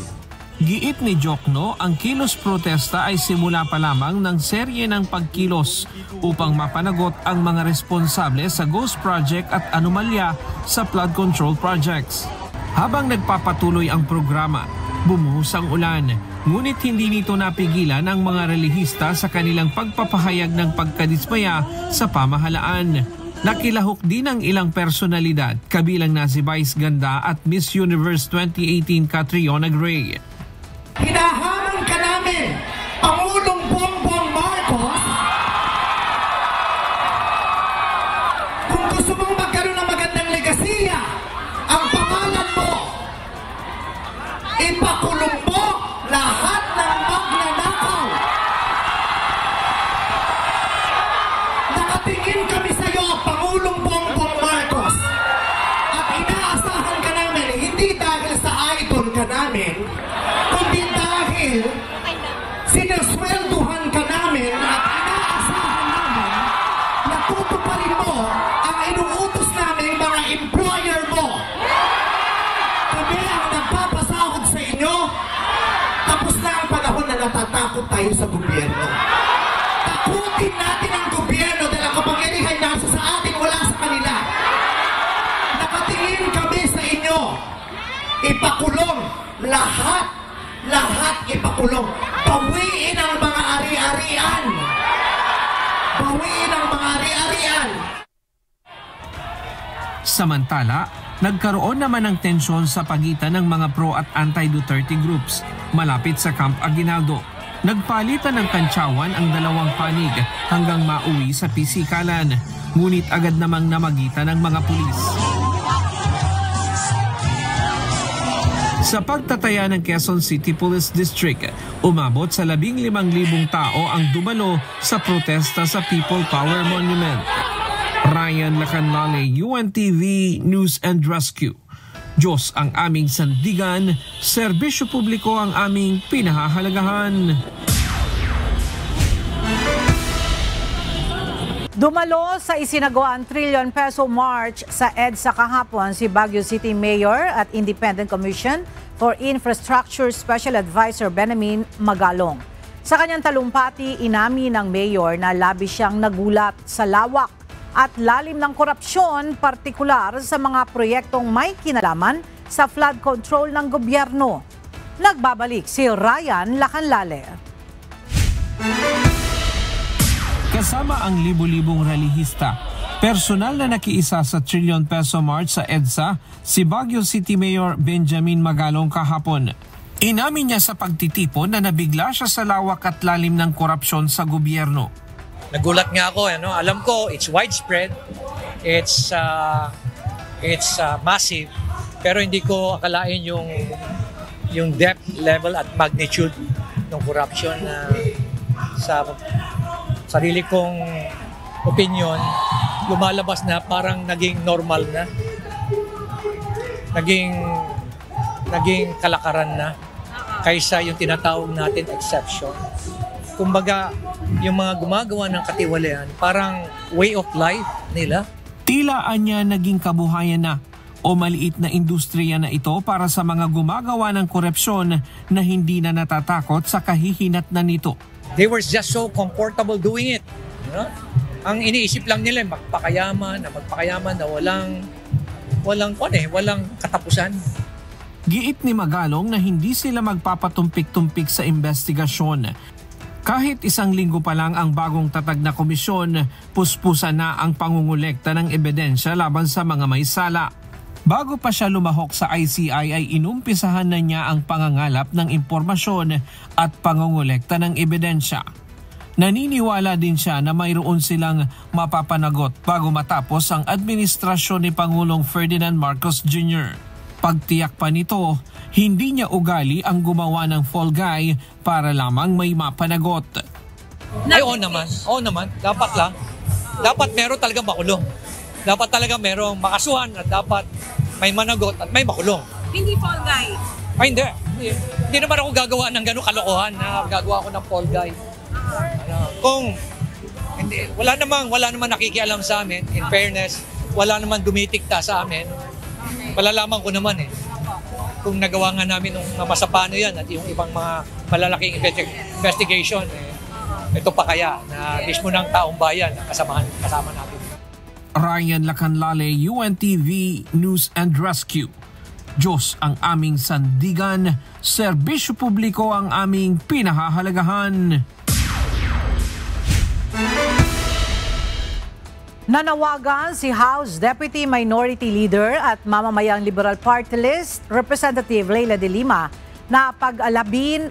Giit ni Jokno, ang kilos protesta ay simula pa lamang ng serye ng pagkilos upang mapanagot ang mga responsable sa ghost project at anomalya sa flood control projects. Habang nagpapatuloy ang programa, Bumuhos ang ulan, ngunit hindi nito napigilan ang mga relihista sa kanilang pagpapahayag ng pagkadismaya sa pamahalaan. Nakilahok din ang ilang personalidad, kabilang na si Vice Ganda at Miss Universe 2018 Catriona Gray. Hinahamon ka namin, Pangulong Bongbong Marcos, kung gusto mong magkaroon ng magandang legasiya, ang pangalan mo, ipakulong mo lahat ng magnanakaw. Nakatingin kami sa iyo, Pangulong Bongbong Marcos, at inaasahan ka namin, hindi dahil sa idol ka namin, kundi dahil sinaswelduhan ka namin at inaasahan namin na tutuparin mo ang inuutos namin mga employer mo. Kami ang nagpapasahod sa inyo. Tapos na ang panahon na natatakot tayo sa gobyerno. Takutin natin ang gobyerno dahil ang kapangyarihan nasa sa atin, wala sa kanila. Nakatingin kami sa inyo. Ipakulong lahat ipakulong. Bawiin ang mga ari-arian. Bawiin ang mga ari-arian. Samantala, nagkaroon naman ng tensyon sa pagitan ng mga pro at anti-Duterte groups malapit sa Camp Aguinaldo. Nagpalitan ng kantsawan ang dalawang panig hanggang mauwi sa pisikalan, ngunit agad namang namagitan ng mga pulis. Sa pagtataya ng Quezon City Police District, umabot sa 15,000 tao ang dumalo sa protesta sa People Power Monument. Ryan Lacanlale, UNTV News and Rescue. Diyos ang aming sandigan, serbisyo publiko ang aming pinahahalagahan. Dumalo sa isinagawaang trillion peso march sa EDSA kahapon si Baguio City Mayor at Independent Commission for Infrastructure Special Advisor Benjamin Magalong. Sa kanyang talumpati, inamin ng mayor na labis siyang nagulat sa lawak at lalim ng korupsyon, partikular sa mga proyektong may kinalaman sa flood control ng gobyerno. Nagbabalik si Ryan Lacanlale. Kasama ang libu-libong relihista, personal na nakiisa sa trillion peso march sa EDSA, si Baguio City Mayor Benjamin Magalong kahapon. Inamin niya sa pagtitipon na nabigla siya sa lawak at lalim ng korupsyon sa gobyerno. Nagulat nga ako, alam ko it's widespread, it's massive, pero hindi ko akalain yung depth, level at magnitude ng corruption na sa sarili kong opinion, lumalabas na parang naging normal na. Naging kalakaran na kaysa yung tinatawag natin exception. Kumbaga, yung mga gumagawa ng katiwalian, parang way of life nila. Tila anya naging kabuhayan na o maliit na industriya na ito para sa mga gumagawa ng korupsyon na hindi na natatakot sa kahihinatnan nito. They were just so comfortable doing it. Ang iniisip lang nila magpakayaman na walang katapusan. Giit ni Magalong na hindi sila magpapatumpik-tumpik sa investigasyon. Kahit isang linggo pa lang ang bagong tatag na komisyon, puspusan na ang pangungulekta ng ebidensya laban sa mga may sala. Bago pa siya lumahok sa ICI ay inumpisahan na niya ang pangangalap ng impormasyon at pangungulekta ng ebidensya. Naniniwala din siya na mayroon silang mapapanagot bago matapos ang administrasyon ni Pangulong Ferdinand Marcos Jr. Pagtiyak pa nito, hindi niya ugali ang gumawa ng fall guy para lamang may mapanagot. Ay, oo naman. Dapat lang. Dapat meron talaga makulong. Dapat talaga merong makasuhan at dapat may managot at may makulong. Hindi fall guy? Ay, hindi. Hindi naman ako gagawa ng gano'ng kalokohan na gagawa ako ng fall guy. Kung hindi, wala namang nakikialam sa amin, in fairness, wala namang dumitikta sa amin, malalaman ko naman kung nagawa nga namin ng masapano yan at yung ibang mga malalaking investigation, ito pa kaya na mismo ng taong bayan na kasama natin. Ryan Lacanlale, UNTV News and Rescue. Diyos ang aming sandigan, serbisyo publiko ang aming pinahahalagahan. Nanawagan si House Deputy Minority Leader at mamamayang Liberal Party List Representative Leila de Lima na pag-alabin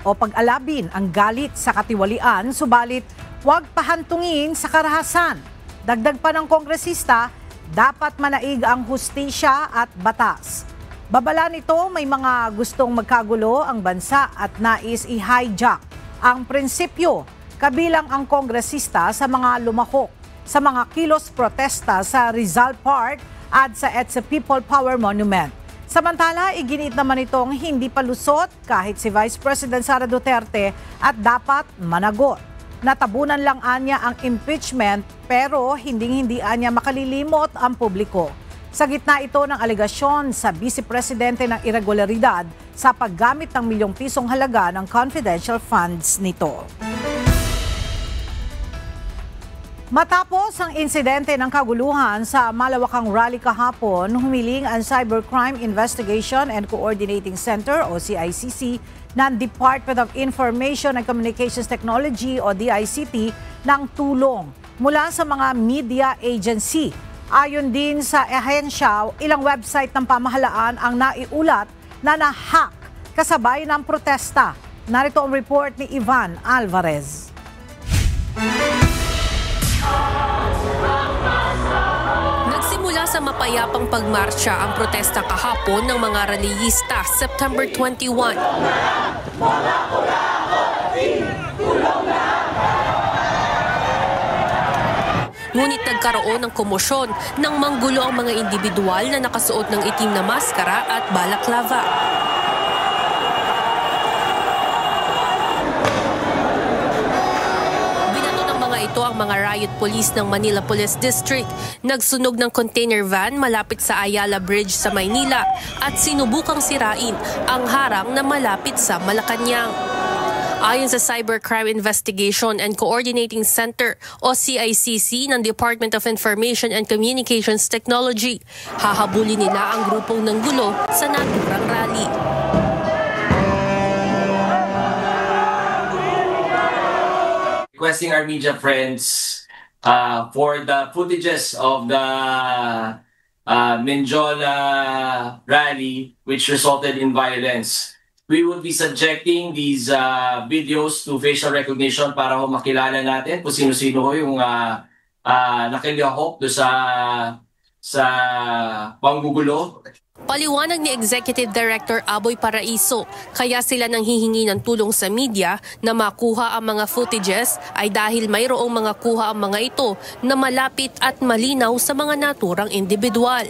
ang galit sa katiwalian, subalit huwag pahantungin sa karahasan. Dagdag pa ng kongresista, dapat manaig ang hustisya at batas. Babala nito, may mga gustong magkagulo ang bansa at nais i-hijack ang prinsipyo, kabilang ang kongresista sa mga lumahok sa mga kilos protesta sa Rizal Park at sa EDSA People Power Monument. Samantala, iginiit naman itong hindi palusot kahit si Vice President Sara Duterte at dapat managot. Natabunan lang anya ang impeachment pero hindi anya makalilimot ang publiko. Sa gitna ito ng alegasyon sa Vice Presidente ng irregularidad sa paggamit ng milyong pisong halaga ng confidential funds nito. Matapos ang insidente ng kaguluhan sa malawakang rally kahapon, humiling ang Cybercrime Investigation and Coordinating Center o CICC ng Department of Information and Communications Technology o DICT ng tulong mula sa mga media agency. Ayon din sa ahensya, ilang website ng pamahalaan ang naiulat na na-hack kasabay ng protesta. Narito ang report ni Ivan Alvarez. Nagsimula sa mapayapang pagmarsya ang protesta kahapon ng mga rallyista September 21. Ngunit nagkaroon ng komosyon nang manggulo ang mga individual na nakasuot ng itim na maskara at balaklava. Ito ang mga riot police ng Manila Police District. Nagsunog ng container van malapit sa Ayala Bridge sa Maynila at sinubukang sirain ang harang na malapit sa Malacanang. Ayon sa Cybercrime Investigation and Coordinating Center o CICC ng Department of Information and Communications Technology, hahabulin nila ang grupong nanggulo sa naturang rally. Requesting our media friends for the footages of the Menjola rally which resulted in violence. We will be subjecting these videos to facial recognition para makilala natin kung sino-sino yung nakilahok do sa panggugulo. Paliwanag ni Executive Director Aboy Paraiso, kaya sila nang hihingi ng tulong sa media na makuha ang mga footages ay dahil mayroong mga kuha ang mga ito na malapit at malinaw sa mga naturang individual.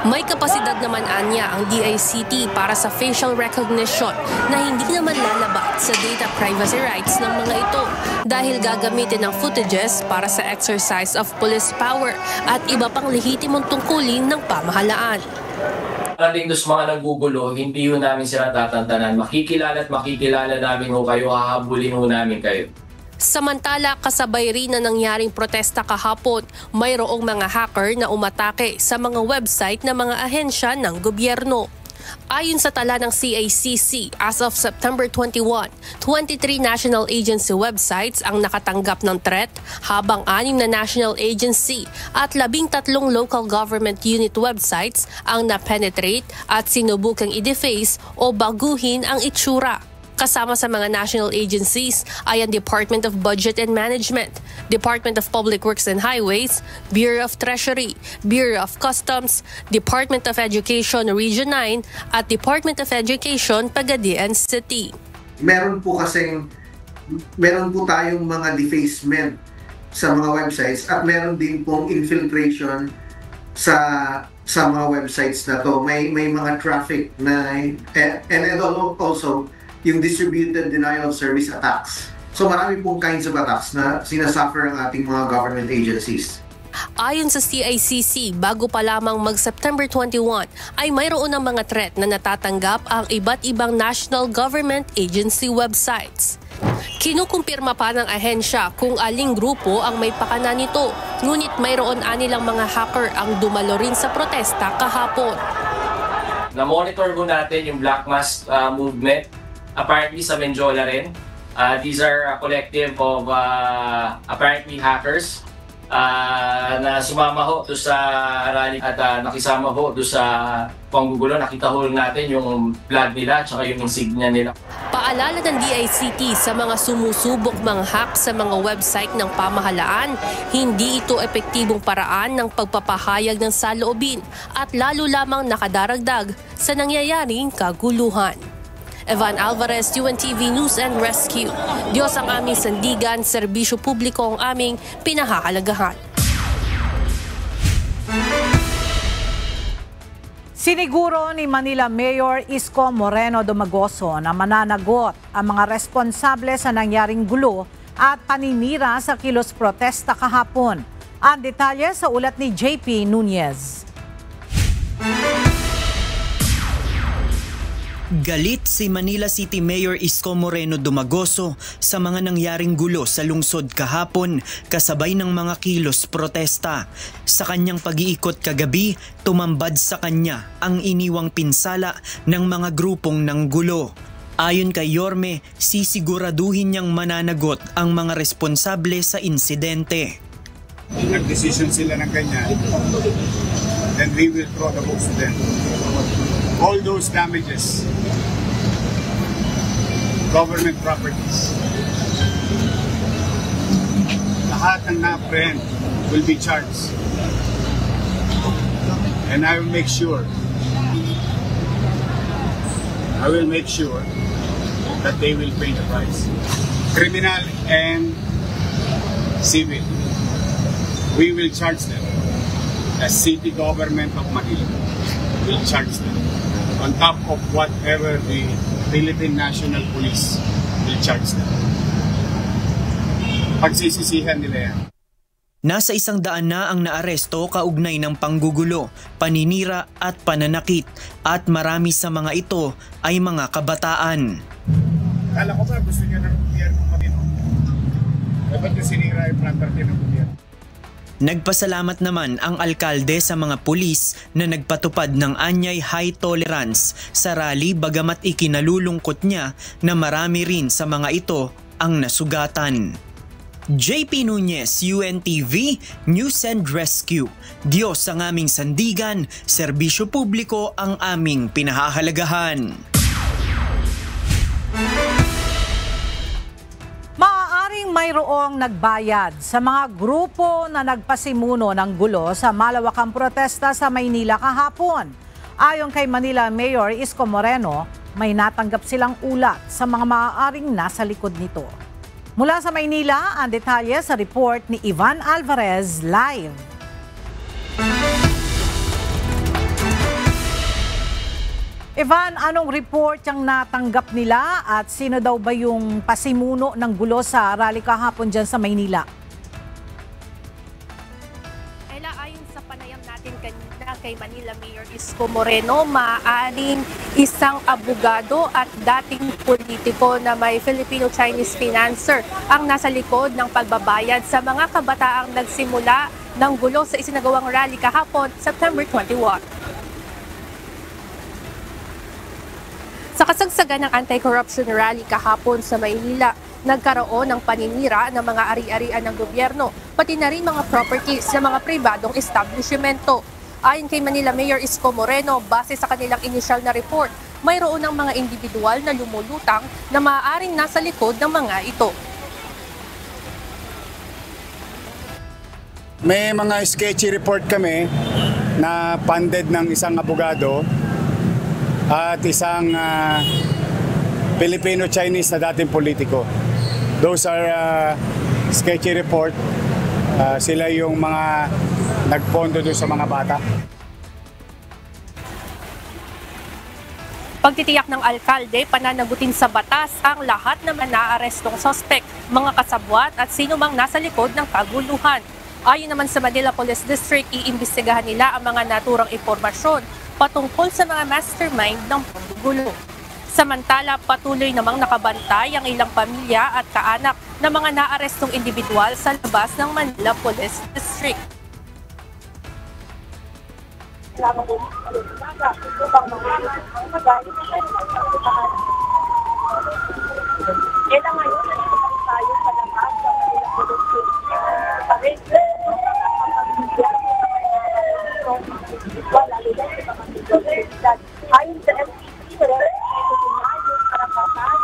May kapasidad naman anya ang DICT para sa facial recognition na hindi naman lalabat sa data privacy rights ng mga ito dahil gagamitin ang footages para sa exercise of police power at iba pang lehitimong tungkulin ng pamahalaan. Parating doon sa mga naggugulo, hindi ho namin sila tatantanan. Makikilala at makikilala namin ho kayo, hahabulin ho namin kayo. Samantala, kasabay rin na nangyaring protesta kahapon, mayroong mga hacker na umatake sa mga website ng mga ahensya ng gobyerno. Ayon sa tala ng CICC, as of September 21, 23 national agency websites ang nakatanggap ng threat, habang 6 na national agency at 13 local government unit websites ang na-penetrate at sinubukang i-deface o baguhin ang itsura. Kasama sa mga national agencies ay ang Department of Budget and Management, Department of Public Works and Highways, Bureau of Treasury, Bureau of Customs, Department of Education Region 9 at Department of Education Pagadian City. Meron po tayong mga defacement sa mga websites at meron din pong infiltration sa mga websites na to. May mga traffic na and also yung distributed denial of service attacks. So marami pong kinds of attacks na sinasuffer ang ating mga government agencies. Ayon sa CICC, bago pa lamang mag-September 21 ay mayroon ng mga threat na natatanggap ang iba't ibang national government agency websites. Kinukumpirma pa ng ahensya kung aling grupo ang may pakana nito, ngunit mayroon anilang mga hacker ang dumalo rin sa protesta kahapon. Na-monitor ho natin yung Black Mask movement, apparently sa Menjola rin. These are a collective of apparently hackers na sumama ho doon sa rally at nakisama ho doon sa panggugulo. Nakita ho natin yung flag nila at yung insignia nila. Paalala ng DICT sa mga sumusubok mang-hack sa mga website ng pamahalaan, hindi ito epektibong paraan ng pagpapahayag ng saloobin at lalo lamang nakadaragdag sa nangyayaring kaguluhan. Evan Alvarez, UNTV News and Rescue. Diyos ang aming sandigan, serbisyo publiko ang aming pinahahalagahan. Siniguro ni Manila Mayor Isko Moreno Dumagoso na mananagot ang mga responsable sa nangyaring gulo at paninira sa kilos protesta kahapon. Ang detalye sa ulat ni JP Nunez. Galit si Manila City Mayor Isko Moreno Dumagoso sa mga nangyaring gulo sa lungsod kahapon kasabay ng mga kilos protesta. Sa kanyang pag-iikot kagabi, tumambad sa kanya ang iniwang pinsala ng mga grupong nanggulo. Ayon kay Yorme, sisiguraduhin niyang mananagot ang mga responsable sa insidente. Nag-decision sila ng ganyan, then we will throw the books to them. All those damages, government properties, lahat ng na-apprehend will be charged. And I will make sure that they will pay the price. Criminal and civil, we will charge them. As city government of Manila will charge them on top of whatever the Philippine National Police will charge them. Pagsisisihan nila yan. Nasa 100 na ang naaresto kaugnay ng panggugulo, paninira at pananakit at marami sa mga ito ay mga kabataan. Kala ko ba gusto niya ng gobyerno matino? Dapat na sinira yung property ng gobyerno. Nagpasalamat naman ang alkalde sa mga pulis na nagpatupad ng anyay high tolerance sa rally bagamat ikinalulungkot niya na marami rin sa mga ito ang nasugatan. JP Nunez, UNTV, News and Rescue. Diyos ang aming sandigan, serbisyo publiko ang aming pinahahalagahan. Maaaring mayroong nagbayad sa mga grupo na nagpasimuno ng gulo sa malawakang protesta sa Maynila kahapon. Ayon kay Manila Mayor Isko Moreno, may natanggap silang ulat sa mga maaaring nasa likod nito. Mula sa Maynila, ang detalye sa report ni Ivan Alvarez live. Ivan, anong report yung natanggap nila at sino daw ba yung pasimuno ng gulo sa rally kahapon dyan sa Maynila? Ella, ayon sa panayam natin kanina kay Manila Mayor Isko Moreno, maaaring isang abogado at dating politiko na may Filipino-Chinese financer ang nasa likod ng pagbabayad sa mga kabataang nagsimula ng gulo sa isinagawang rally kahapon, September 21. Sa kasagsagan ng anti-corruption rally kahapon sa Maynila, nagkaroon ng paninira ng mga ari-arian ng gobyerno, pati na rin mga properties ng mga pribadong establishmento. Ayon kay Manila Mayor Isko Moreno, base sa kanilang initial na report, mayroon ng mga individual na lumulutang na maaaring nasa likod ng mga ito. May mga sketchy report kami na funded ng isang abogado at isang Filipino-Chinese na dating politiko. Those are sketchy report. Sila yung mga nagpondo doon sa mga bata. Pagtitiyak ng alkalde, pananagutin sa batas ang lahat ng naaarestong suspect, mga kasabwat at sino mang nasa likod ng kaguluhan. Ayon naman sa Manila Police District, iimbestigahan nila ang mga naturang impormasyon patungkol sa mga mastermind ng panggugulo. Samantala, patuloy namang nakabantay ang ilang pamilya at kaanak ng mga naarestong individual sa labas ng Manila Police District. Salamat po sa umaga. Upang mga magalit na tayo magpapitahan. Kaya na ngayon, nandito tayo sa labas ng Manila Police Station. Pareho wala lalo na sa mga seguridad. Ayon sa MPC, ito yung karapatan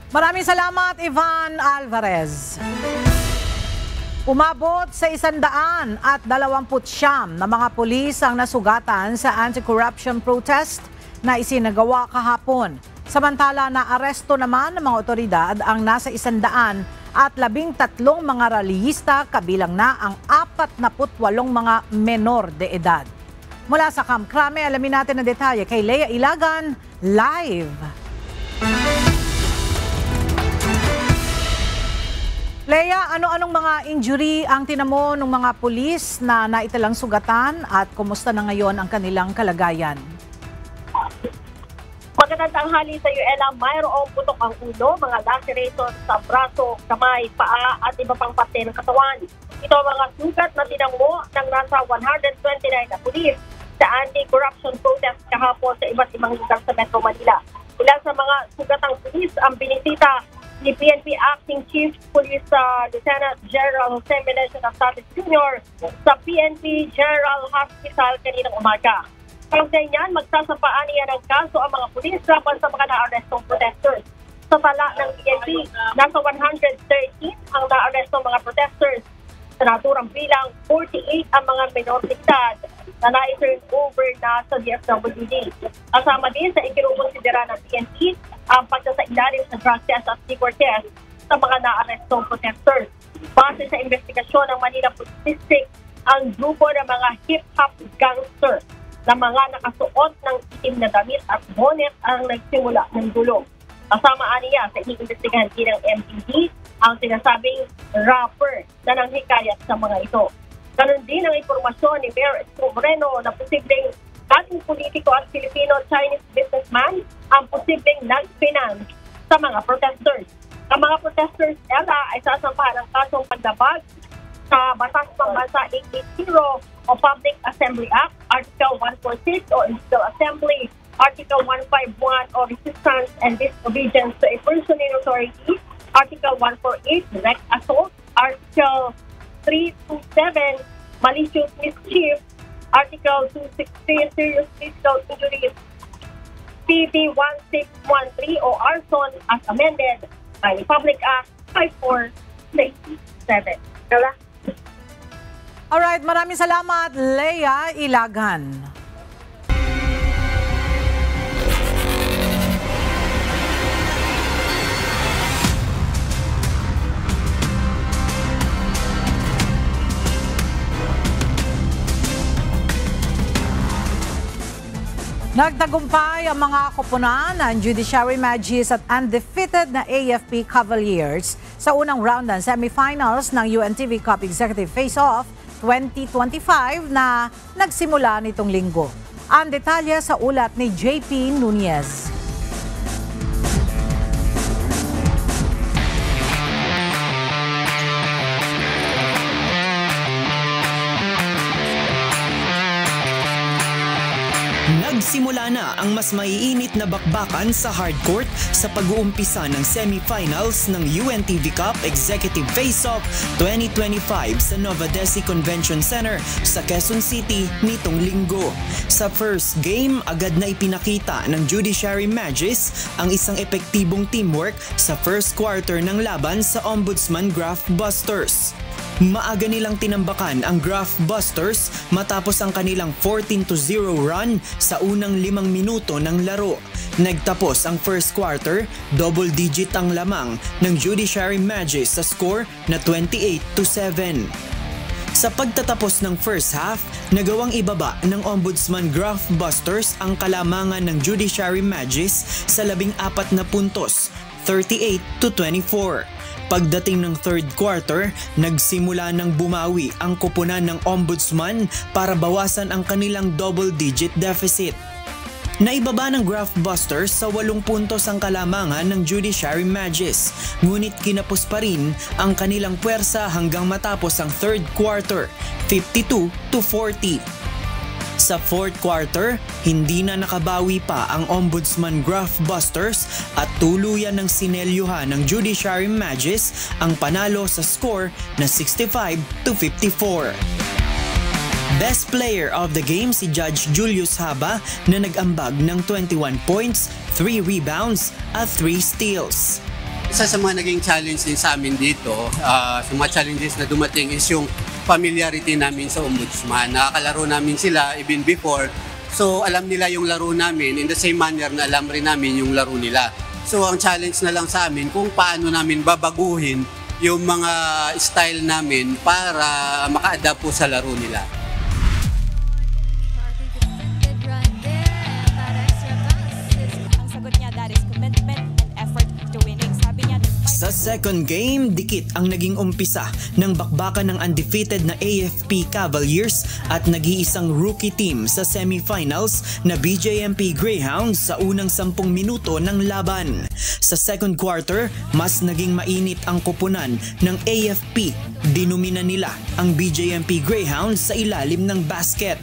Maraming salamat, Ivan Alvarez. Umabot sa 129 na mga pulis ang nasugatan sa anti-corruption protest na isinagawa kahapon. Samantala na aresto naman ng mga otoridad ang nasa 113 mga rallyista, kabilang na ang 48 mga menor de edad. Mula sa Camp Crame, alamin natin ang detalye kay Lea Ilagan, live. Lea, ano-anong mga injury ang tinamo ng mga pulis na naitalang sugatan at kumusta na ngayon ang kanilang kalagayan? Magandang tanghali sa iyo, Ella. Mayroong putok ang ulo, mga lacerations sa braso, kamay, paa at iba pang parte ng katawan. Ito ang mga sugat na tinamo ng nasa 129 na pulis sa anti-corruption protest kahapon sa iba't ibang lugar sa Metro Manila. Ilan sa mga sugatang pulis ang binisita ni PNP Acting Chief Police Lieutenant General Jose Meneses Jr. sa PNP General Hospital kaninang umaga. Kaugnay niyan, magsasampaan niya ng kaso ang mga pulis laban sa mga na-arrestong protesters. Sa tala ng PNP, nasa 113 ang na-arrestong mga protesters. Sa naturang bilang, 48 ang mga minor de edad na na-turn over na sa DSWD. Kasama din sa ikinukonsidera ng PNP ang pagkasailalim sa drug test at liquor test sa mga na-arrestong protesters. Base sa investigasyon ng Manila Police District, ang grupo ng mga hip-hop gangster na mga nakasuot ng itim na damit at bonnet ang nagsimula ng gulo. Kasama niya sa iniimbestigahan din ng MPD ang sinasabing rapper na nanghikayat sa mga ito. Ganon din ang impormasyon ni Mayor Isko Moreno na posibleng dating politiko at Filipino-Chinese businessman ang posibleng nag-finance sa mga protesters. Ang mga protesters ay sasampahan ng kasong pagdabag sa Batas Pambansa 880 o Public Assembly Act, Article 146 o Illegal Assembly, Article 151 o Resistance and Disobedience to a Person in Authority, Article 148, Direct Assault, Article 327, Malicious Mischief, Article 263, Serious Physical Injuries, PB 1613 o Arson as amended by Republic Act 5467. Kala? Alright, maraming salamat, Lea Ilagan. Nagtagumpay ang mga koponan ng Judiciary Magis at undefeated na AFP Cavaliers sa unang round ng semifinals ng UNTV Cup Executive Face-Off 2025 na nagsimula nitong linggo. Ang detalye sa ulat ni JP Nunez. Nagsimula na ang mas maiinit na bakbakan sa hardcourt sa pag-uumpisa ng semifinals ng UNTV Cup Executive Face-Off 2025 sa Nova Desi Convention Center sa Quezon City nitong linggo. Sa first game, agad na ipinakita ng Judiciary Magis ang isang epektibong teamwork sa first quarter ng laban sa Ombudsman Graph Busters. Maaga nilang tinambakan ang Graph Busters matapos ang kanilang 14-0 run sa unang 5 minuto ng laro. Nagtapos ang first quarter, double-digit ang lamang ng Judiciary Magis sa score na 28-7. Sa pagtatapos ng first half, nagawang ibaba ng Ombudsman Graph Busters ang kalamangan ng Judiciary Magis sa 14 na puntos, 38-24. Pagdating ng third quarter, nagsimula ng bumawi ang koponan ng Ombudsman para bawasan ang kanilang double-digit deficit. Naibaba ng Graftbusters sa 8 puntos ang kalamangan ng Judiciary Mages, ngunit kinapos pa rin ang kanilang puwersa hanggang matapos ang third quarter, 52-40. Sa fourth quarter, hindi na nakabawi pa ang Ombudsman Graftbusters at tuluyan ng sinelyuhan ng Judiciary Mages ang panalo sa score na 65-54. Best player of the game si Judge Julius Haba na nag-ambag ng 21 points, 3 rebounds at 3 steals. Isa sa mga naging challenge din sa amin dito, sa mga challenges na dumating is yung familiarity namin sa Ombudsman. Nakakalaro namin sila even before, so alam nila yung laro namin in the same manner na alam rin namin yung laro nila. So ang challenge na lang sa amin kung paano namin babaguhin yung mga style namin para maka-adapt po sa laro nila. Sa second game, dikit ang naging umpisa ng bakbakan ng undefeated na AFP Cavaliers at nag-iisang rookie team sa semifinals na BJMP Greyhounds sa unang 10 minuto ng laban. Sa second quarter, mas naging mainit ang koponan ng AFP. Dinumina nila ang BJMP Greyhounds sa ilalim ng basket.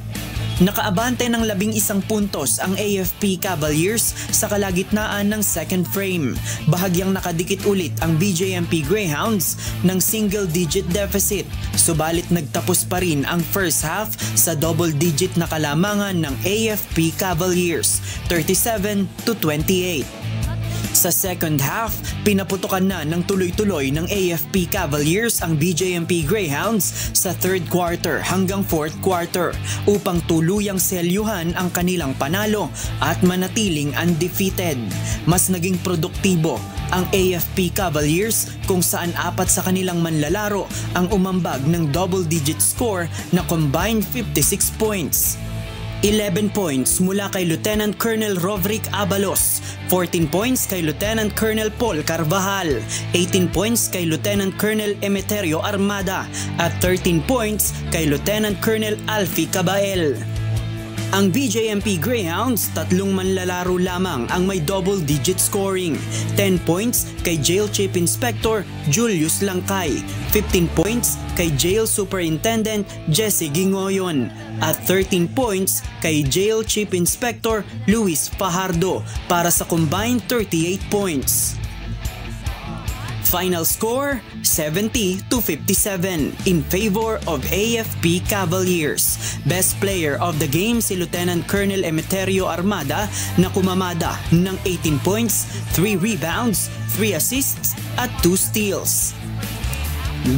Nakaabante ng 11 puntos ang AFP Cavaliers sa kalagitnaan ng second frame. Bahagyang nakadikit ulit ang BJMP Greyhounds ng single-digit deficit. Subalit nagtapos pa rin ang first half sa double-digit na kalamangan ng AFP Cavaliers, 37-28. Sa second half, pinaputukan na ng tuloy-tuloy ng AFP Cavaliers ang BJMP Greyhounds sa third quarter hanggang fourth quarter upang tuluyang selyuhan ang kanilang panalo at manatiling undefeated. Mas naging produktibo ang AFP Cavaliers kung saan 4 sa kanilang manlalaro ang umambag ng double-digit score na combined 56 points. 11 points mula kay Lieutenant Colonel Roverick Abalos, 14 points kay Lieutenant Colonel Paul Carvajal, 18 points kay Lieutenant Colonel Emeterio Armada at 13 points kay Lieutenant Colonel Alfie Cabael. Ang BJMP Greyhounds, 3 manlalaro lamang ang may double-digit scoring. 10 points kay Jail Chief Inspector Julius Langkay, 15 points kay Jail Superintendent Jesse Gingoyon, at 13 points kay Jail Chief Inspector Luis Fajardo para sa combined 38 points. Final score, 70-57 in favor of AFP Cavaliers. Best player of the game si Lieutenant Colonel Emeterio Armada na kumamada ng 18 points, 3 rebounds, 3 assists at 2 steals.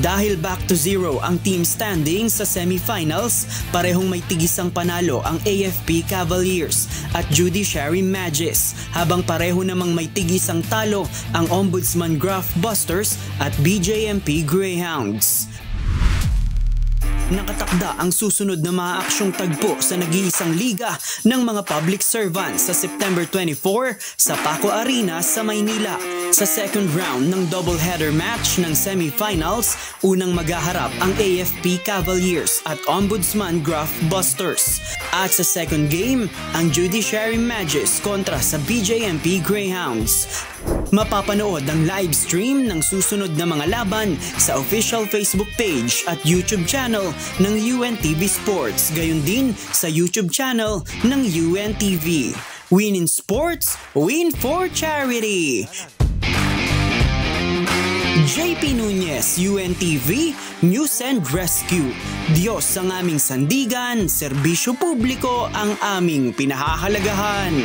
Dahil back to zero ang team standing sa semifinals, parehong may tigisang panalo ang AFP Cavaliers at Judiciary Mages, habang pareho namang may tigisang talo ang Ombudsman Graftbusters at BJMP Greyhounds. Nakatakda ang susunod na mga aksyong tagpo sa nag-iisang liga ng mga public servants sa September 24 sa Paco Arena sa Maynila. Sa second round ng doubleheader match ng semifinals, unang maghaharap ang AFP Cavaliers at Ombudsman Graftbusters. At sa second game, ang Judiciary Mages kontra sa BJMP Greyhounds. Mapapanood ang live stream ng susunod na mga laban sa official Facebook page at YouTube channel ng UNTV Sports, gayon din sa YouTube channel ng UNTV. Win in sports, win for charity! JP Nunez, UNTV, News and Rescue. Diyos ang aming sandigan, serbisyo publiko ang aming pinahahalagahan.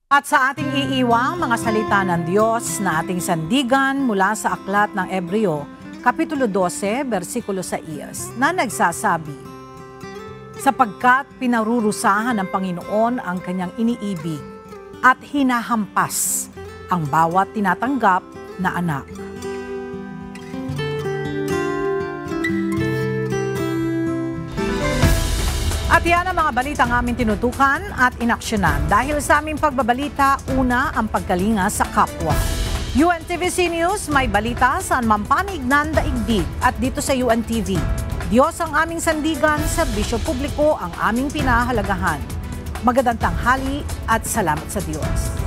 At sa ating iiwang mga salita ng Diyos na ating sandigan mula sa Aklat ng Ebreo, Kapitulo 12, versikulo 6, na nagsasabi, sapagkat pinarurusahan ng Panginoon ang kanyang iniibig at hinahampas ang bawat tinatanggap na anak. At yan ang mga balitang aming tinutukan at inaksyonan. Dahil sa aming pagbabalita, una ang pagkalinga sa kapwa. UNTVC News, may balita saan mampanig ng daigdig at dito sa UNTV. Diyos ang aming sandigan, serbisyo publiko ang aming pinahalagahan. Magandang tanghali at salamat sa Diyos.